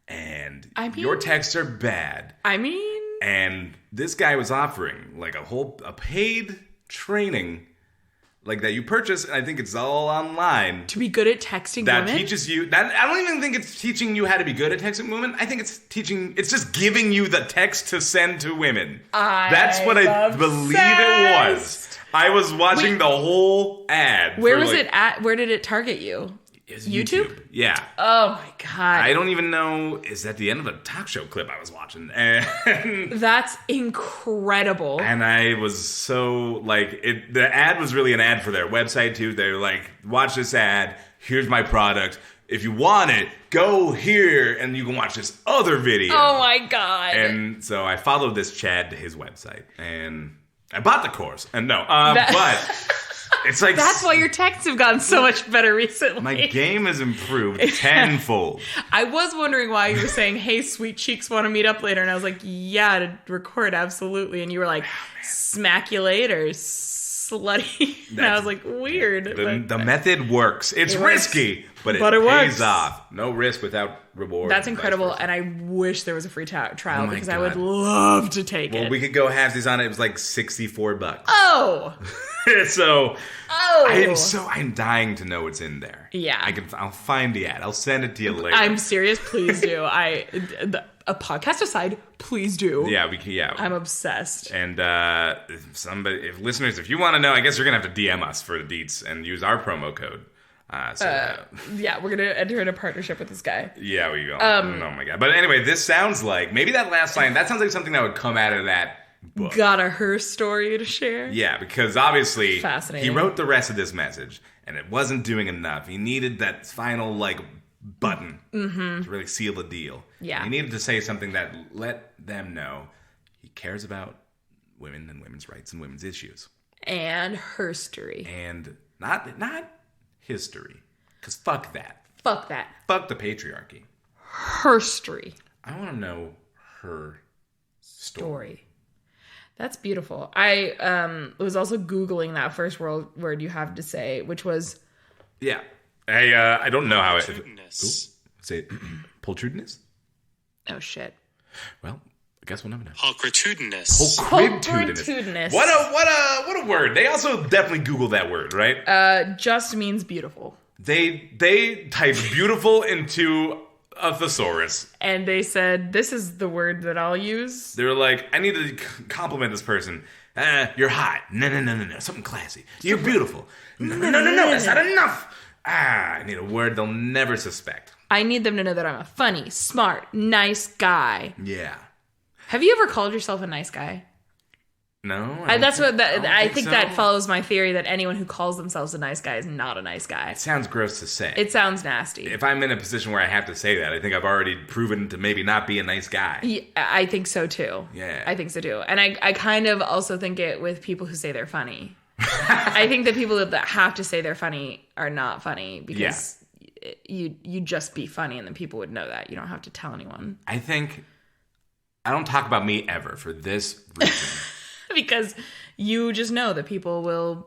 B: And
C: I mean-
B: your texts are bad.
C: I mean,
B: And this guy was offering like a paid training like that you purchase, and I think it's all online.
C: to be good at texting
B: That
C: women.
B: teaches you that. I don't even think it's teaching you how to be good at texting women. I think it's just giving you the text to send to women. That's what I believe it was. I was watching the whole ad.
C: Where was it at? Where did it target you?
B: It was
C: YouTube?
B: Yeah.
C: Oh my God.
B: I don't even know. Is that the end of a talk show clip I was watching? And
C: That's incredible.
B: And I was so, like, the ad was really an ad for their website, too. They were like, watch this ad. Here's my product. if you want it, go here and you can watch this other video.
C: Oh my God.
B: And so I followed this Chad to his website and I bought the course. And but it's like...
C: That's why your texts have gotten so much better recently.
B: My game has improved tenfold.
C: I was wondering why you were saying, hey, sweet cheeks, want to meet up later? And I was like, yeah, to record, absolutely. And you were like, smack you later, slutty. And I was like, weird.
B: The method works. It's risky, but it
C: pays
B: works. Off. No risk without reward.
C: That's incredible. And I wish there was a free trial because
B: God.
C: I would love to take it.
B: Well, we could go halvesies on it. It was like $64.
C: Oh!
B: So I'm dying to know what's in there.
C: Yeah.
B: I'll find the ad. I'll send it to you later.
C: I'm serious. Please do. A podcast aside, please do.
B: Yeah,
C: I'm obsessed.
B: And if listeners, if you want to know, I guess you're gonna have to DM us for the deets and use our promo code.
C: Yeah, we're gonna enter in a partnership with this guy.
B: Yeah, we go. Oh my God! But anyway, this sounds like maybe that last line. That sounds like something that would come out of that book.
C: Got her story to share.
B: Yeah, because obviously
C: Fascinating.
B: he wrote the rest of this message, and it wasn't doing enough. He needed that final button to really seal the deal.
C: Yeah,
B: he needed to say something that let them know he cares about women and women's rights and women's issues
C: and herstory
B: and not history, because fuck that.
C: Fuck that.
B: Fuck the patriarchy.
C: Herstory.
B: I want to know her story.
C: That's beautiful. I was also Googling that first word you have to say, which was...
B: Yeah. I don't know how it... Say it. Pulchridinous?
C: Oh, shit.
B: Well, I guess we'll never know.
E: Pulchritudinous.
C: Pulchritudinous.
B: What a word. They also definitely Googled that word, right?
C: Just means beautiful.
B: They typed beautiful into a thesaurus.
C: And they said, this is the word that I'll use.
B: They were like, I need to compliment this person. You're hot. No. Something classy. You're beautiful. No. That's not enough. I need a word they'll never suspect.
C: I need them to know that I'm a funny, smart, nice guy.
B: Yeah.
C: Have you ever called yourself a nice guy?
B: No.
C: I think that follows my theory that anyone who calls themselves a nice guy is not a nice guy.
B: It sounds gross to say.
C: It sounds nasty.
B: If I'm in a position where I have to say that, I think I've already proven to maybe not be a nice guy.
C: Yeah, I think so too.
B: Yeah.
C: I think so too. And I kind of also think it with people who say they're funny. I think the people that have to say they're funny are not funny because you just be funny and then people would know that. You don't have to tell anyone.
B: I think I don't talk about me ever for this reason.
C: Because you just know that people will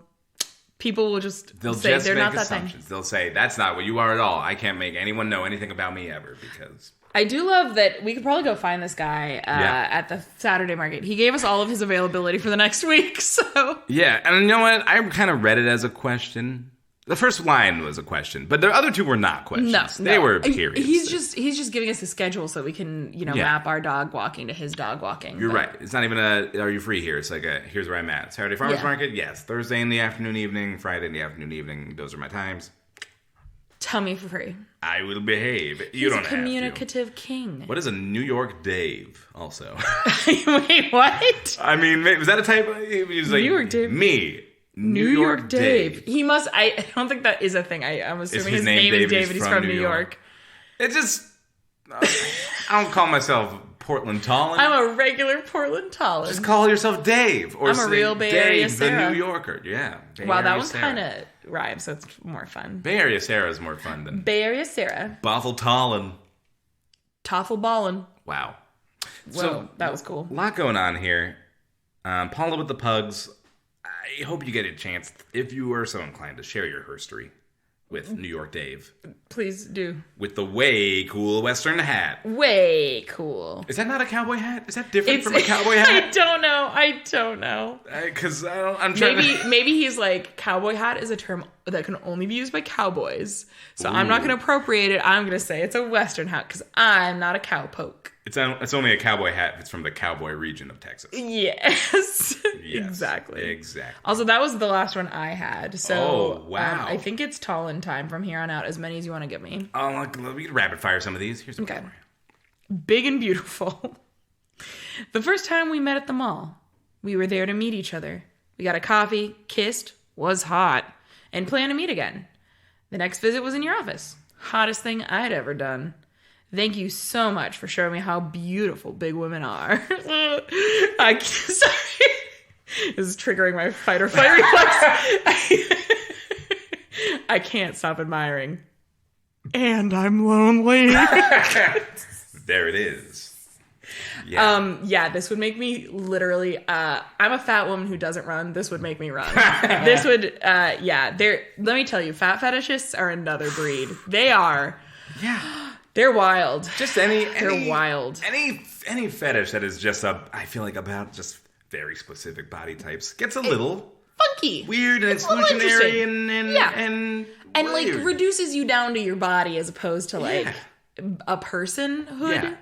C: just
B: They'll
C: say
B: just
C: they're
B: make
C: not that
B: assumptions.
C: thing.
B: They'll say, that's not what you are at all. I can't make anyone know anything about me ever because...
C: I do love that we could probably go find this guy at the Saturday market. He gave us all of his availability for the next week, so...
B: Yeah, and you know what? I kind of read it as a question. The first line was a question, but the other two were not questions.
C: No.
B: They were periods.
C: He's just giving us a schedule so we can, map our dog walking to his dog walking.
B: You're right. It's not even are you free here? It's like here's where I'm at. Saturday Farmers Market? Yes. Thursday in the afternoon, evening. Friday in the afternoon, evening. Those are my times.
C: Tell me for free.
B: I will behave.
C: He's a communicative king.
B: What is a New York Dave, also?
C: Wait, what?
B: I mean, was that a type? He was like,
C: New York Dave.
B: Me.
C: New York Dave. He must... I don't think that is a thing. I'm assuming his name is David. He's from New York.
B: It just... I don't call myself Portland Talon.
C: I'm a regular Portland Talon.
B: Just call yourself Dave. Or
C: I'm a real Bay Area Sarah.
B: The New Yorker. Yeah.
C: Wow, that one kind of rhymes, so it's more fun.
B: Bay Area Sarah is more fun than...
C: Bay Area Sarah.
B: Boffle Talon.
C: Toffle Ballin.
B: Wow.
C: Whoa,
B: So,
C: that was cool.
B: A lot going on here. Paula with the pugs. I hope you get a chance, if you are so inclined, to share your herstory with New York Dave.
C: Please do.
B: With the way cool Western hat.
C: Way cool.
B: Is that not a cowboy hat? Is that different from a cowboy hat?
C: I don't know.
B: Because I'm trying to...
C: Maybe he's like, cowboy hat is a term that can only be used by cowboys. So I'm not going to appropriate it. I'm going to say it's a Western hat because I'm not a cowpoke.
B: It's only a cowboy hat if it's from the cowboy region of Texas.
C: Yes. Exactly. Also, that was the last one I had. So,
B: wow.
C: I think it's Talon time from here on out. As many as you want to give me.
B: Oh, we can rapid fire some of these. Here's some
C: Okay.
B: more.
C: Big and beautiful. The first time we met at the mall, we were there to meet each other. We got a coffee, kissed, was hot, and plan to meet again. The next visit was in your office. Hottest thing I'd ever done. Thank you so much for showing me how beautiful big women are. Sorry. This is triggering my fight or flight reflex. I can't stop admiring. And I'm lonely.
B: There it is. Yeah.
C: This would make me literally, I'm a fat woman who doesn't run. This would make me run. This would, let me tell you, fat fetishists are another breed. They are.
B: Yeah.
C: They're wild.
B: Just
C: They're wild.
B: Any fetish that is just I feel like about just very specific body types gets a little
C: Funky.
B: weird and
C: It's a little
B: exclusionary
C: interesting.
B: and
C: like
B: weird.
C: reduces you down to your body as opposed to like a personhood.
B: Yeah.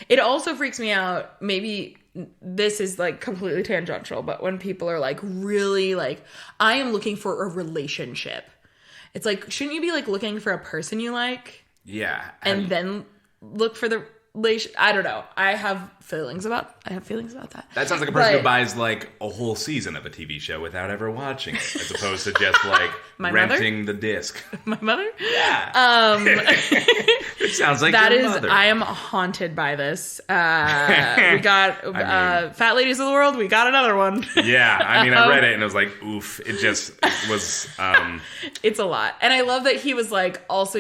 C: It also freaks me out. Maybe this is like completely tangential, but when people are like really like, I am looking for a relationship. It's like, shouldn't you be like looking for a person you like?
B: Yeah.
C: And then look for the relation. I don't know. I have feelings about that.
B: That sounds like a person
C: But-
B: who buys like a whole season of a TV show without ever watching it, as opposed to just like
C: My mother?
B: renting the disc.
C: My mother?
B: Yeah. It sounds like
C: That
B: your
C: is,
B: mother.
C: I am haunted by this. We got Fat Ladies of the World. We got another one.
B: Yeah, I mean, I read it and I was like, oof. It was.
C: It's a lot, and I love that he was like, also,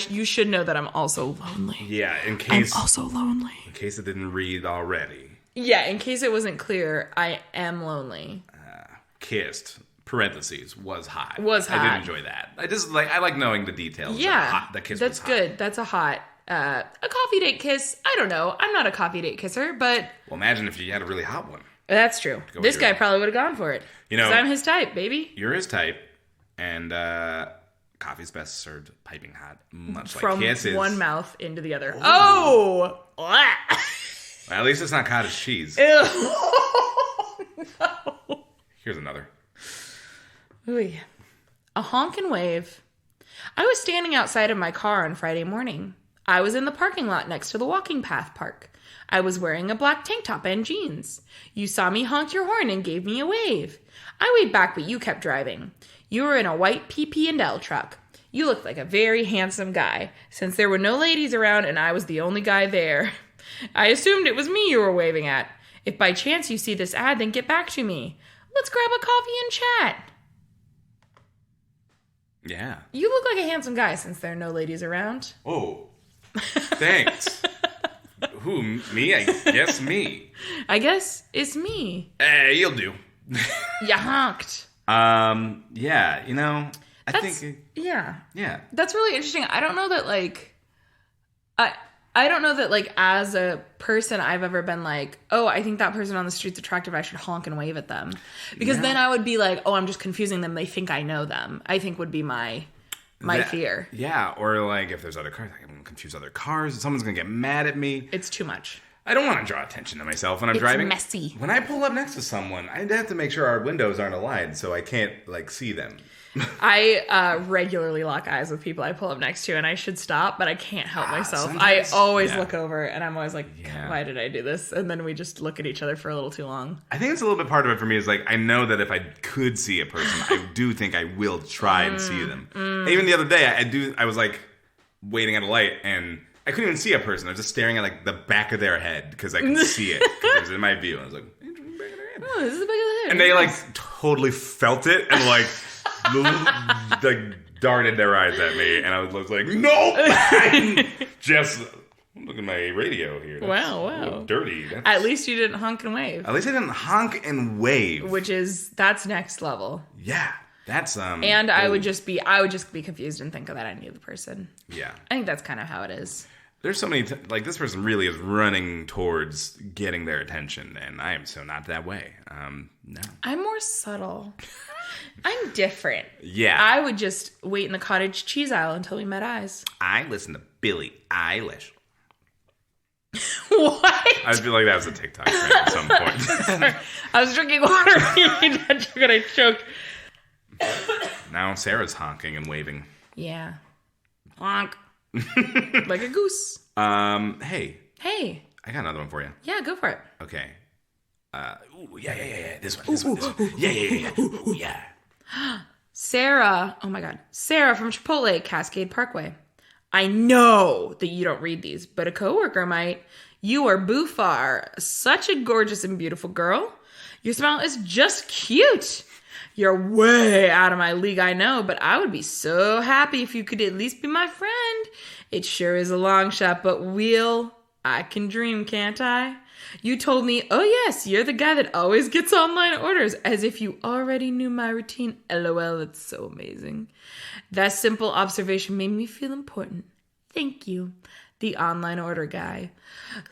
C: you should know that I'm also lonely.
B: Yeah, in
C: I'm
B: case
C: also lonely.
B: in case it didn't read already.
C: Yeah, in case it wasn't clear, I am lonely.
B: Kissed. Parentheses was hot.
C: Was
B: I
C: hot.
B: did enjoy that. I like knowing the details.
C: Yeah,
B: the kiss
C: that's
B: was hot.
C: good. That's a hot. A coffee date kiss. I don't know. I'm not a coffee date kisser, but
B: Well, imagine if you had a really hot one.
C: that's true.
B: with
C: This
B: your-
C: guy probably would have gone for it.
B: You know-
C: 'Cause I'm his type, baby.
B: You're his type, and coffee's best served piping hot, much
C: From
B: like kisses.
C: one mouth into the other. Oh!
B: Well, at least it's not cottage cheese.
C: Ew.
B: Here's another.
C: Ooh. A honk and wave. I was standing outside of my car on Friday morning. I was in the parking lot next to the walking path park. I was wearing a black tank top and jeans. You saw me honk your horn and gave me a wave. I waved back, but you kept driving. You were in a white PP&L truck. You looked like a very handsome guy, since there were no ladies around and I was the only guy there. I assumed it was me you were waving at. If by chance you see this ad, then get back to me. Let's grab a coffee and chat.
B: Yeah.
C: You look like a handsome guy since there are no ladies around.
B: Oh, thanks. Who, me? I guess me.
C: I guess it's me.
B: Hey, you'll do.
C: You honked.
B: Yeah, you know, I think,
C: Yeah.
B: yeah.
C: That's really interesting. I don't know that I don't know that like as a person I've ever been like, oh, I think that person on the street's attractive. I should honk and wave at them. Because then I would be like, oh, I'm just confusing them. They think I know them. I think would be my fear.
B: Yeah, or like if there's other cars, I'm going to confuse other cars. Someone's going to get mad at me.
C: It's too much.
B: I don't want to draw attention to myself when I'm
C: It's
B: driving.
C: messy.
B: When I pull up next to someone, I have to make sure our windows aren't aligned so I can't like see them.
C: I regularly lock eyes with people I pull up next to, and I should stop, but I can't help myself. I
B: sometimes-
C: always
B: yeah.
C: look over, and I'm always like,
B: Yeah.
C: why did I do this? And then we just look at each other for a little too long.
B: I think it's a little bit part of it for me is like I know that if I could see a person, I do think I will try and see them. Even the other day, I was like waiting at a light and I couldn't even see a person. I was just staring at like the back of their head because I could see it 'cause it was in my view. I was like, interesting back of their head.
C: Oh, this is the back of the head.
B: And they like totally felt it and like darted their eyes at me, and I was like, "No!" Just look at my radio here. That's
C: Wow.
B: a little dirty.
C: At least you didn't honk and wave,
B: At least I didn't honk and wave.
C: that's next level.
B: Yeah, that's
C: And I would just be confused and think that I knew the person.
B: yeah.
C: I think that's kind of how it is.
B: There's so many like this person really is running towards getting their attention, and I am so not that way. No.
C: I'm more subtle. I'm different.
B: Yeah.
C: I would just wait in the cottage cheese aisle until we met eyes.
B: I listen to Billie Eilish.
C: What?
B: I feel like that was a TikTok trend at some point.
C: I was drinking water and I choked.
B: Now Sarah's honking and waving.
C: Yeah. Honk. Like a goose.
B: Hey,
C: Hey.
B: I got another one for you.
C: Yeah, go for it.
B: Okay. Ooh, yeah. This one. Yeah. Ooh, yeah.
C: Sarah. Oh my God. Sarah from Chipotle, Cascade Parkway. I know that you don't read these, but a coworker might. You are Bufar, such a gorgeous and beautiful girl. Your smile is just cute. You're way out of my league, I know, but I would be so happy if you could at least be my friend. It sure is a long shot, but I can dream, can't I? You told me, oh yes, you're the guy that always gets online orders, as if you already knew my routine. LOL, that's so amazing. That simple observation made me feel important. Thank you. The online order guy.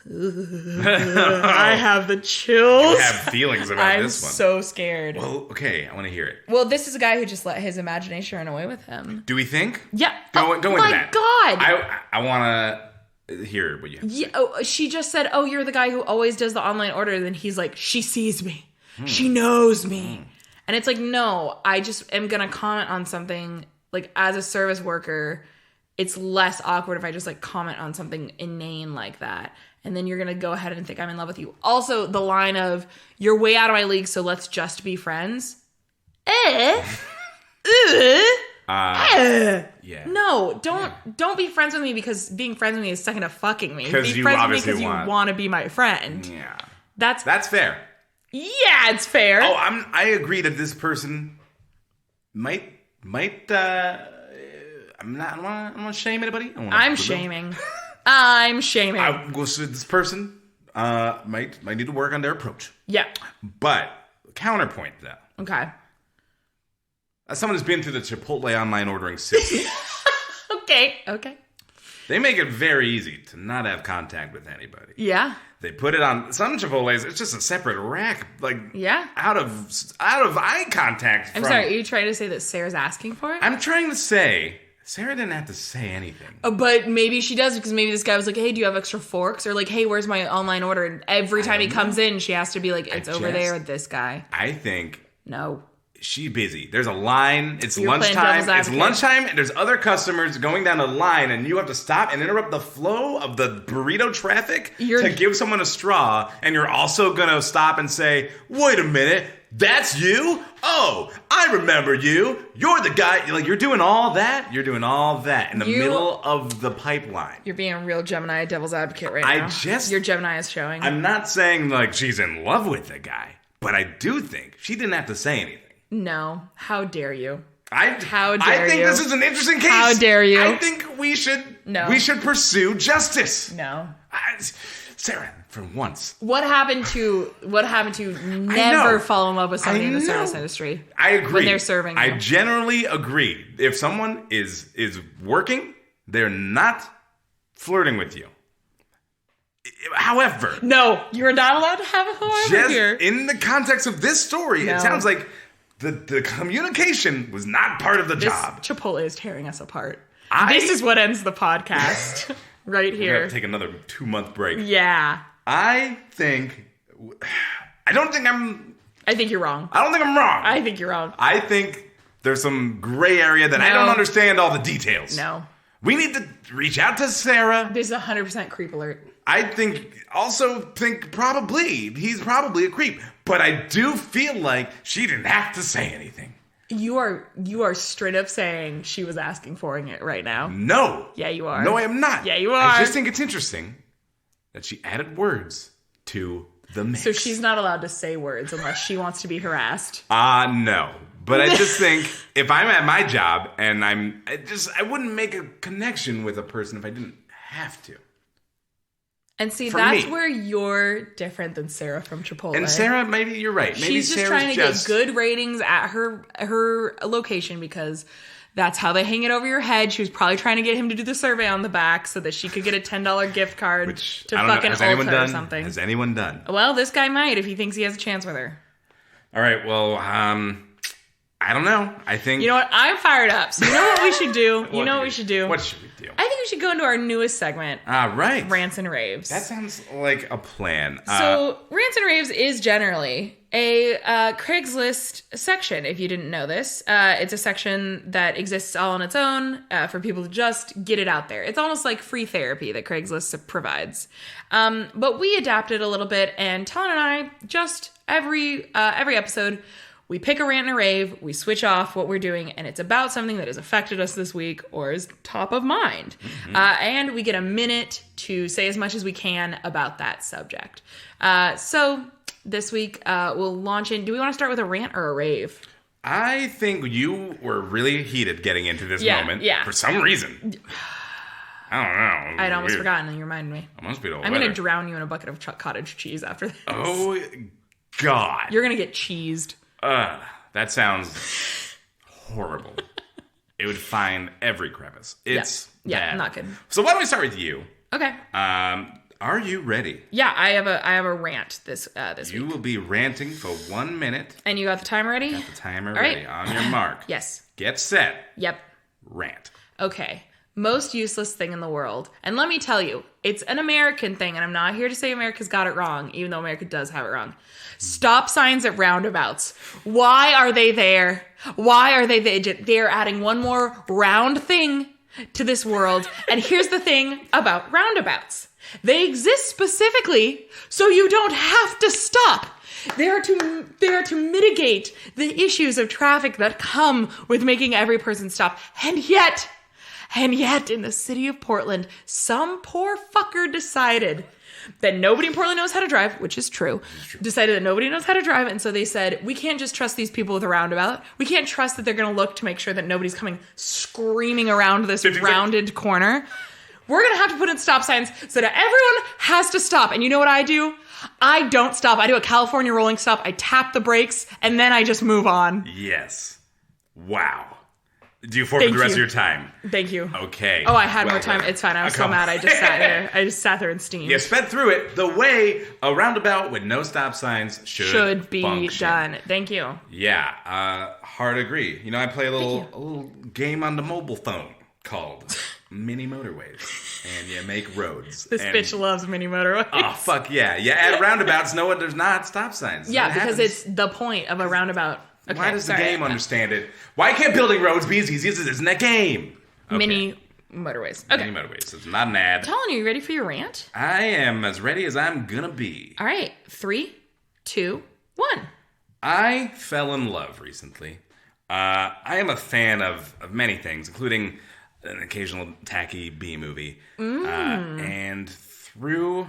C: I have the chills.
B: I have feelings about this one.
C: I'm so scared.
B: Well, okay, I want to hear it.
C: Well, this is a guy who just let his imagination run away with him.
B: Do we think?
C: Yeah.
B: Go into that.
C: Oh my God.
B: I want to hear what you have to say.
C: Yeah, she just said, oh, you're the guy who always does the online order. And then he's like, she sees me. She knows me. And it's like, no, I just am going to comment on something. Like, as a service worker, it's less awkward if I just like comment on something inane like that. And then you're going to go ahead and think I'm in love with you. Also, the line of, you're way out of my league, so let's just be friends. Yeah. No, don't be friends with me because being friends with me is second to fucking me. Be friends with me because you want to be my friend.
B: Yeah.
C: That's
B: fair.
C: Yeah, it's fair.
B: Oh, I agree that this person might I'm not shame anybody.
C: I'm shaming. I'm shaming.
B: I will say this person might need to work on their approach.
C: Yeah.
B: But counterpoint though.
C: Okay.
B: As someone who's been through the Chipotle online ordering system,
C: Okay.
B: they make it very easy to not have contact with anybody.
C: Yeah.
B: They put it on some Chipotles. It's just a separate rack, like out of eye contact.
C: I'm sorry. Are you trying to say that Sarah's asking for it?
B: I'm trying to say Sarah didn't have to say anything.
C: But maybe she does because maybe this guy was like, hey, do you have extra forks? Or like, hey, where's my online order? And every time he comes in, she has to be like, it's over there with this guy.
B: I think.
C: No.
B: She's busy. There's a line. It's
C: You're
B: lunchtime. It's lunchtime, and there's other customers going down the line, and you have to stop and interrupt the flow of the burrito traffic to give someone a straw, and you're also going to stop and say, wait a minute, that's you? Oh, I remember you. You're the guy. Like, you're doing all that? You're doing all that in the middle of the pipeline.
C: You're being a real Gemini devil's advocate right now. Your Gemini is showing.
B: I'm not saying, like, she's in love with the guy, but I do think she didn't have to say anything.
C: No. How dare you?
B: How dare you? I think this is an interesting case.
C: How dare you?
B: I think we should pursue justice.
C: No.
B: Sarah, for once.
C: What happened to never fall in love with somebody in the service industry?
B: I agree.
C: When they're serving you.
B: I generally agree. If someone is working, they're not flirting with you. However,
C: no, you're not allowed to have a however here.
B: In the context of this story, it sounds like the communication was not part of the job.
C: Chipotle is tearing us apart. This is what ends the podcast right here.
B: We're gonna take another 2-month break.
C: Yeah.
B: I think you're wrong.
C: I don't think I'm wrong. I think you're wrong.
B: I think there's some gray area that I don't understand all the details.
C: No.
B: We need to reach out to Sarah.
C: This is 100% creep alert.
B: I think he's probably a creep. But I do feel like she didn't have to say anything.
C: You are straight up saying she was asking for it right now.
B: No.
C: Yeah, you are.
B: No, I am not.
C: Yeah, you are.
B: I just think it's interesting that she added words to the mix.
C: So she's not allowed to say words unless she wants to be harassed.
B: No. But I just think if I'm at my job and I wouldn't make a connection with a person if I didn't have to.
C: And see, that's where you're different than Sarah from Chipotle.
B: And Sarah, maybe you're right. Maybe
C: she's just trying to get good ratings at her location because that's how they hang it over your head. She was probably trying to get him to do the survey on the back so that she could get a $10 gift card to fucking Ulta or something.
B: Has anyone done?
C: Well, this guy might if he thinks he has a chance with her.
B: All right, well, I don't know. I think...
C: You know what? I'm fired up. So you know what we should do? What we should do?
B: What should we do?
C: I think we should go into our newest segment.
B: Right.
C: Rants and Raves.
B: That sounds like a plan.
C: So Rants and Raves is generally a Craigslist section, if you didn't know this. It's a section that exists all on its own for people to just get it out there. It's almost like free therapy that Craigslist provides. But we adapted a little bit, and Talon and I, just every episode, We pick a rant and a rave, we switch off what we're doing, and it's about something that has affected us this week or is top of mind. And we get a minute to say as much as we can about that subject. So this week, we'll launch in. Do we want to start with a rant or a rave?
B: I think you were really heated getting into this moment.
C: Yeah.
B: For some reason. I don't know.
C: I'd almost forgotten, and you reminded me.
B: I must be the
C: I'm going to drown you in a bucket of cottage cheese after this.
B: Oh, God.
C: You're going to get cheesed.
B: That sounds horrible. It would find every crevice. It's bad.
C: Not good.
B: So why don't we start with you?
C: Okay.
B: Are you ready?
C: Yeah, I have a rant this week.
B: You will be ranting for 1 minute.
C: And you got the timer ready?
B: Got the timer
C: All
B: ready.
C: right.
B: On your mark.
C: Yes.
B: Get set.
C: Yep.
B: Rant.
C: Okay. Most useless thing in the world. And let me tell you, it's an American thing, and I'm not here to say America's got it wrong, even though America does have it wrong. Stop signs at roundabouts. Why are they there? Why are they there? They're adding one more round thing to this world. And here's the thing about roundabouts. They exist specifically so you don't have to stop. They are to mitigate the issues of traffic that come with making every person stop. And yet, in the city of Portland, some poor fucker decided that nobody in Portland knows how to drive, which is true. Decided that nobody knows how to drive, and so they said, we can't just trust these people with a roundabout. We can't trust that they're going to look to make sure that nobody's coming screaming around this rounded corner. We're going to have to put in stop signs so that everyone has to stop. And you know what I do? I don't stop. I do a California rolling stop. I tap the brakes, and then I just move on.
B: Yes. Wow. Do you forfeit the rest of your time?
C: Thank you.
B: Okay.
C: Oh, I had more time. It's fine. I was so mad. I just sat there. I just sat there and steamed.
B: You sped through it the way a roundabout with no stop signs should
C: be
B: function.
C: done. Thank you.
B: Yeah. Hard agree. You know, I play a little game on the mobile phone called Mini Motorways. And you make roads.
C: This bitch loves mini motorways.
B: Oh, fuck yeah. You add roundabouts, there's not stop signs.
C: Yeah, because it's the point of a roundabout. Okay,
B: why does the game understand it? Why can't building roads be as easy as it is in that game? Okay.
C: Mini motorways. Okay.
B: Mini motorways. It's not an ad.
C: Talon, are you ready for your rant?
B: I am as ready as I'm gonna be.
C: All right. 3, 2, 1.
B: I fell in love recently. I am a fan of many things, including an occasional tacky B movie. And through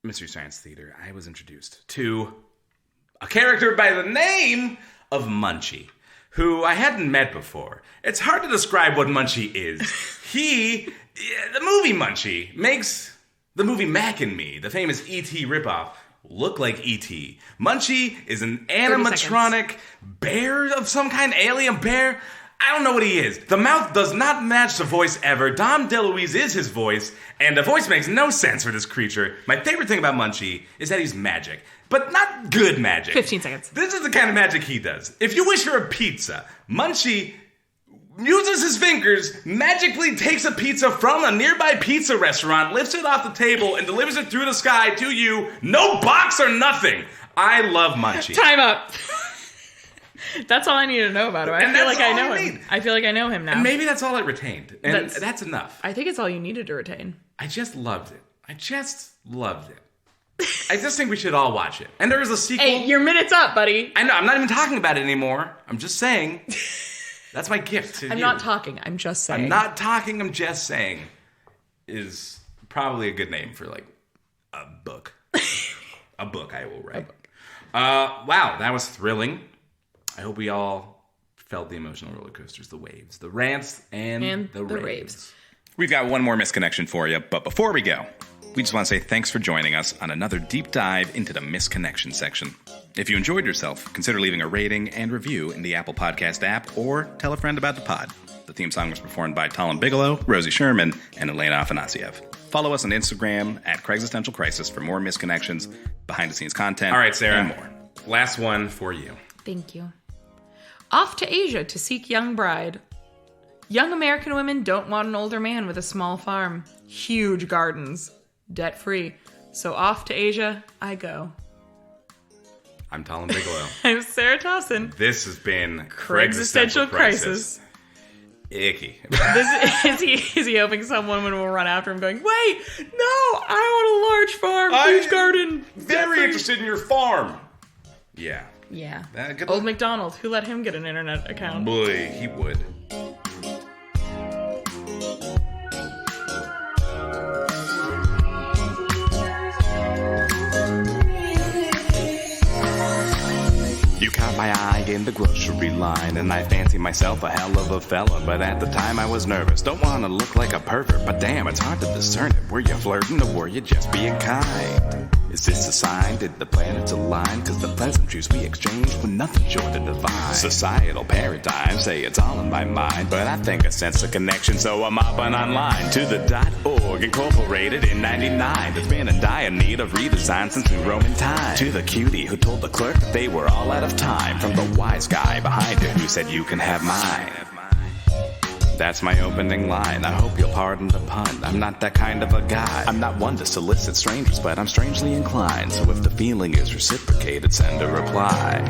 B: Mystery Science Theater, I was introduced to a character by the name of Munchie, who I hadn't met before. It's hard to describe what Munchie is. The movie Munchie, makes the movie Mac and Me, the famous E.T. ripoff, look like E.T. Munchie is an animatronic bear of some kind, alien bear. I don't know what he is. The mouth does not match the voice ever. Dom DeLuise is his voice, and the voice makes no sense for this creature. My favorite thing about Munchie is that he's magic, but not good magic.
C: 15 seconds.
B: This is the kind of magic he does. If you wish for a pizza, Munchie uses his fingers, magically takes a pizza from a nearby pizza restaurant, lifts it off the table, and delivers it through the sky to you. No box or nothing. I love Munchie.
C: Time up. That's all I need to know about him. I feel like I know him. I feel like I know him now.
B: And maybe that's all I retained. And that's enough.
C: I think it's all you needed to retain.
B: I just loved it. I just think we should all watch it. And there is a sequel.
C: Hey, your minute's up, buddy.
B: I know. I'm not even talking about it anymore. I'm just saying. That's my gift to you.
C: I'm not talking. I'm just saying.
B: I'm not talking. I'm just saying is probably a good name for like a book. A book I will write. Wow, that was thrilling. I hope we all felt the emotional roller coasters, the waves, the rants, and the raves.
A: We've got one more misconnection for you, but before we go, we just want to say thanks for joining us on another deep dive into the misconnection section. If you enjoyed yourself, consider leaving a rating and review in the Apple Podcast app or tell a friend about the pod. The theme song was performed by Talon Bigelow, Rosie Sherman, and Elena Afanasiev. Follow us on Instagram at Craigslistential Crisis for more misconnections, behind-the-scenes content,
B: all right, Sarah,
A: and more.
B: Last one for you.
C: Thank you. Off to Asia to seek young bride. Young American women don't want an older man with a small farm, huge gardens, debt-free. So off to Asia I go.
B: I'm Talon Bigelow.
C: I'm Sarah Towson.
B: This has been
C: Craigslistential Crisis.
B: Icky.
C: Is he hoping some woman will run after him going, wait, no, I want a large farm, huge garden.
B: Very interested in your farm. Yeah.
C: Yeah.
B: Good
C: Old
B: luck.
C: McDonald, who let him get an internet account?
B: Boy, he would.
A: You caught my eye in the grocery line, and I fancy myself a hell of a fella, but at the time I was nervous. Don't want to look like a pervert, but damn, it's hard to discern it. Were you flirting or were you just being kind? Is this a sign? Did the planets align? Cause the pleasantries we exchanged were nothing short of divine. Societal paradigms say it's all in my mind, but I think I sense a connection, so I'm hopping online to the .org, incorporated in 99. It's been in dire need of redesign since New Roman time. To the cutie who told the clerk that they were all out of time, from the wise guy behind her who said you can have mine. That's my opening line. I hope you'll pardon the pun. I'm not that kind of a guy. I'm not one to solicit strangers, but I'm strangely inclined. So if the feeling is reciprocated, send a reply.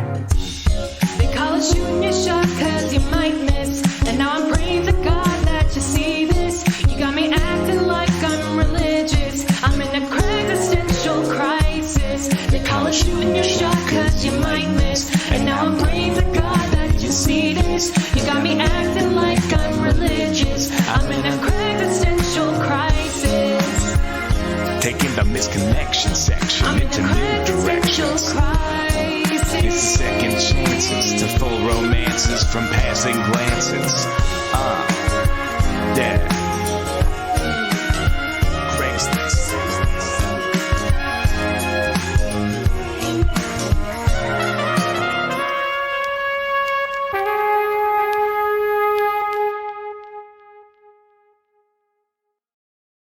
D: They call it shooting your shot cause you might miss. And now I'm praying to God that you see this. You got me acting like I'm religious. I'm in a existential crisis. They call it shooting your shot cause you might miss. And now I'm praying to God that you see this. You got me acting like I'm religious. I'm in a existential crisis.
A: Taking the misconnection section
D: I'm in
A: into
D: a
A: new
D: existential
A: directions.
D: crisis.
A: It's second chances to full romances from passing glances. Yeah.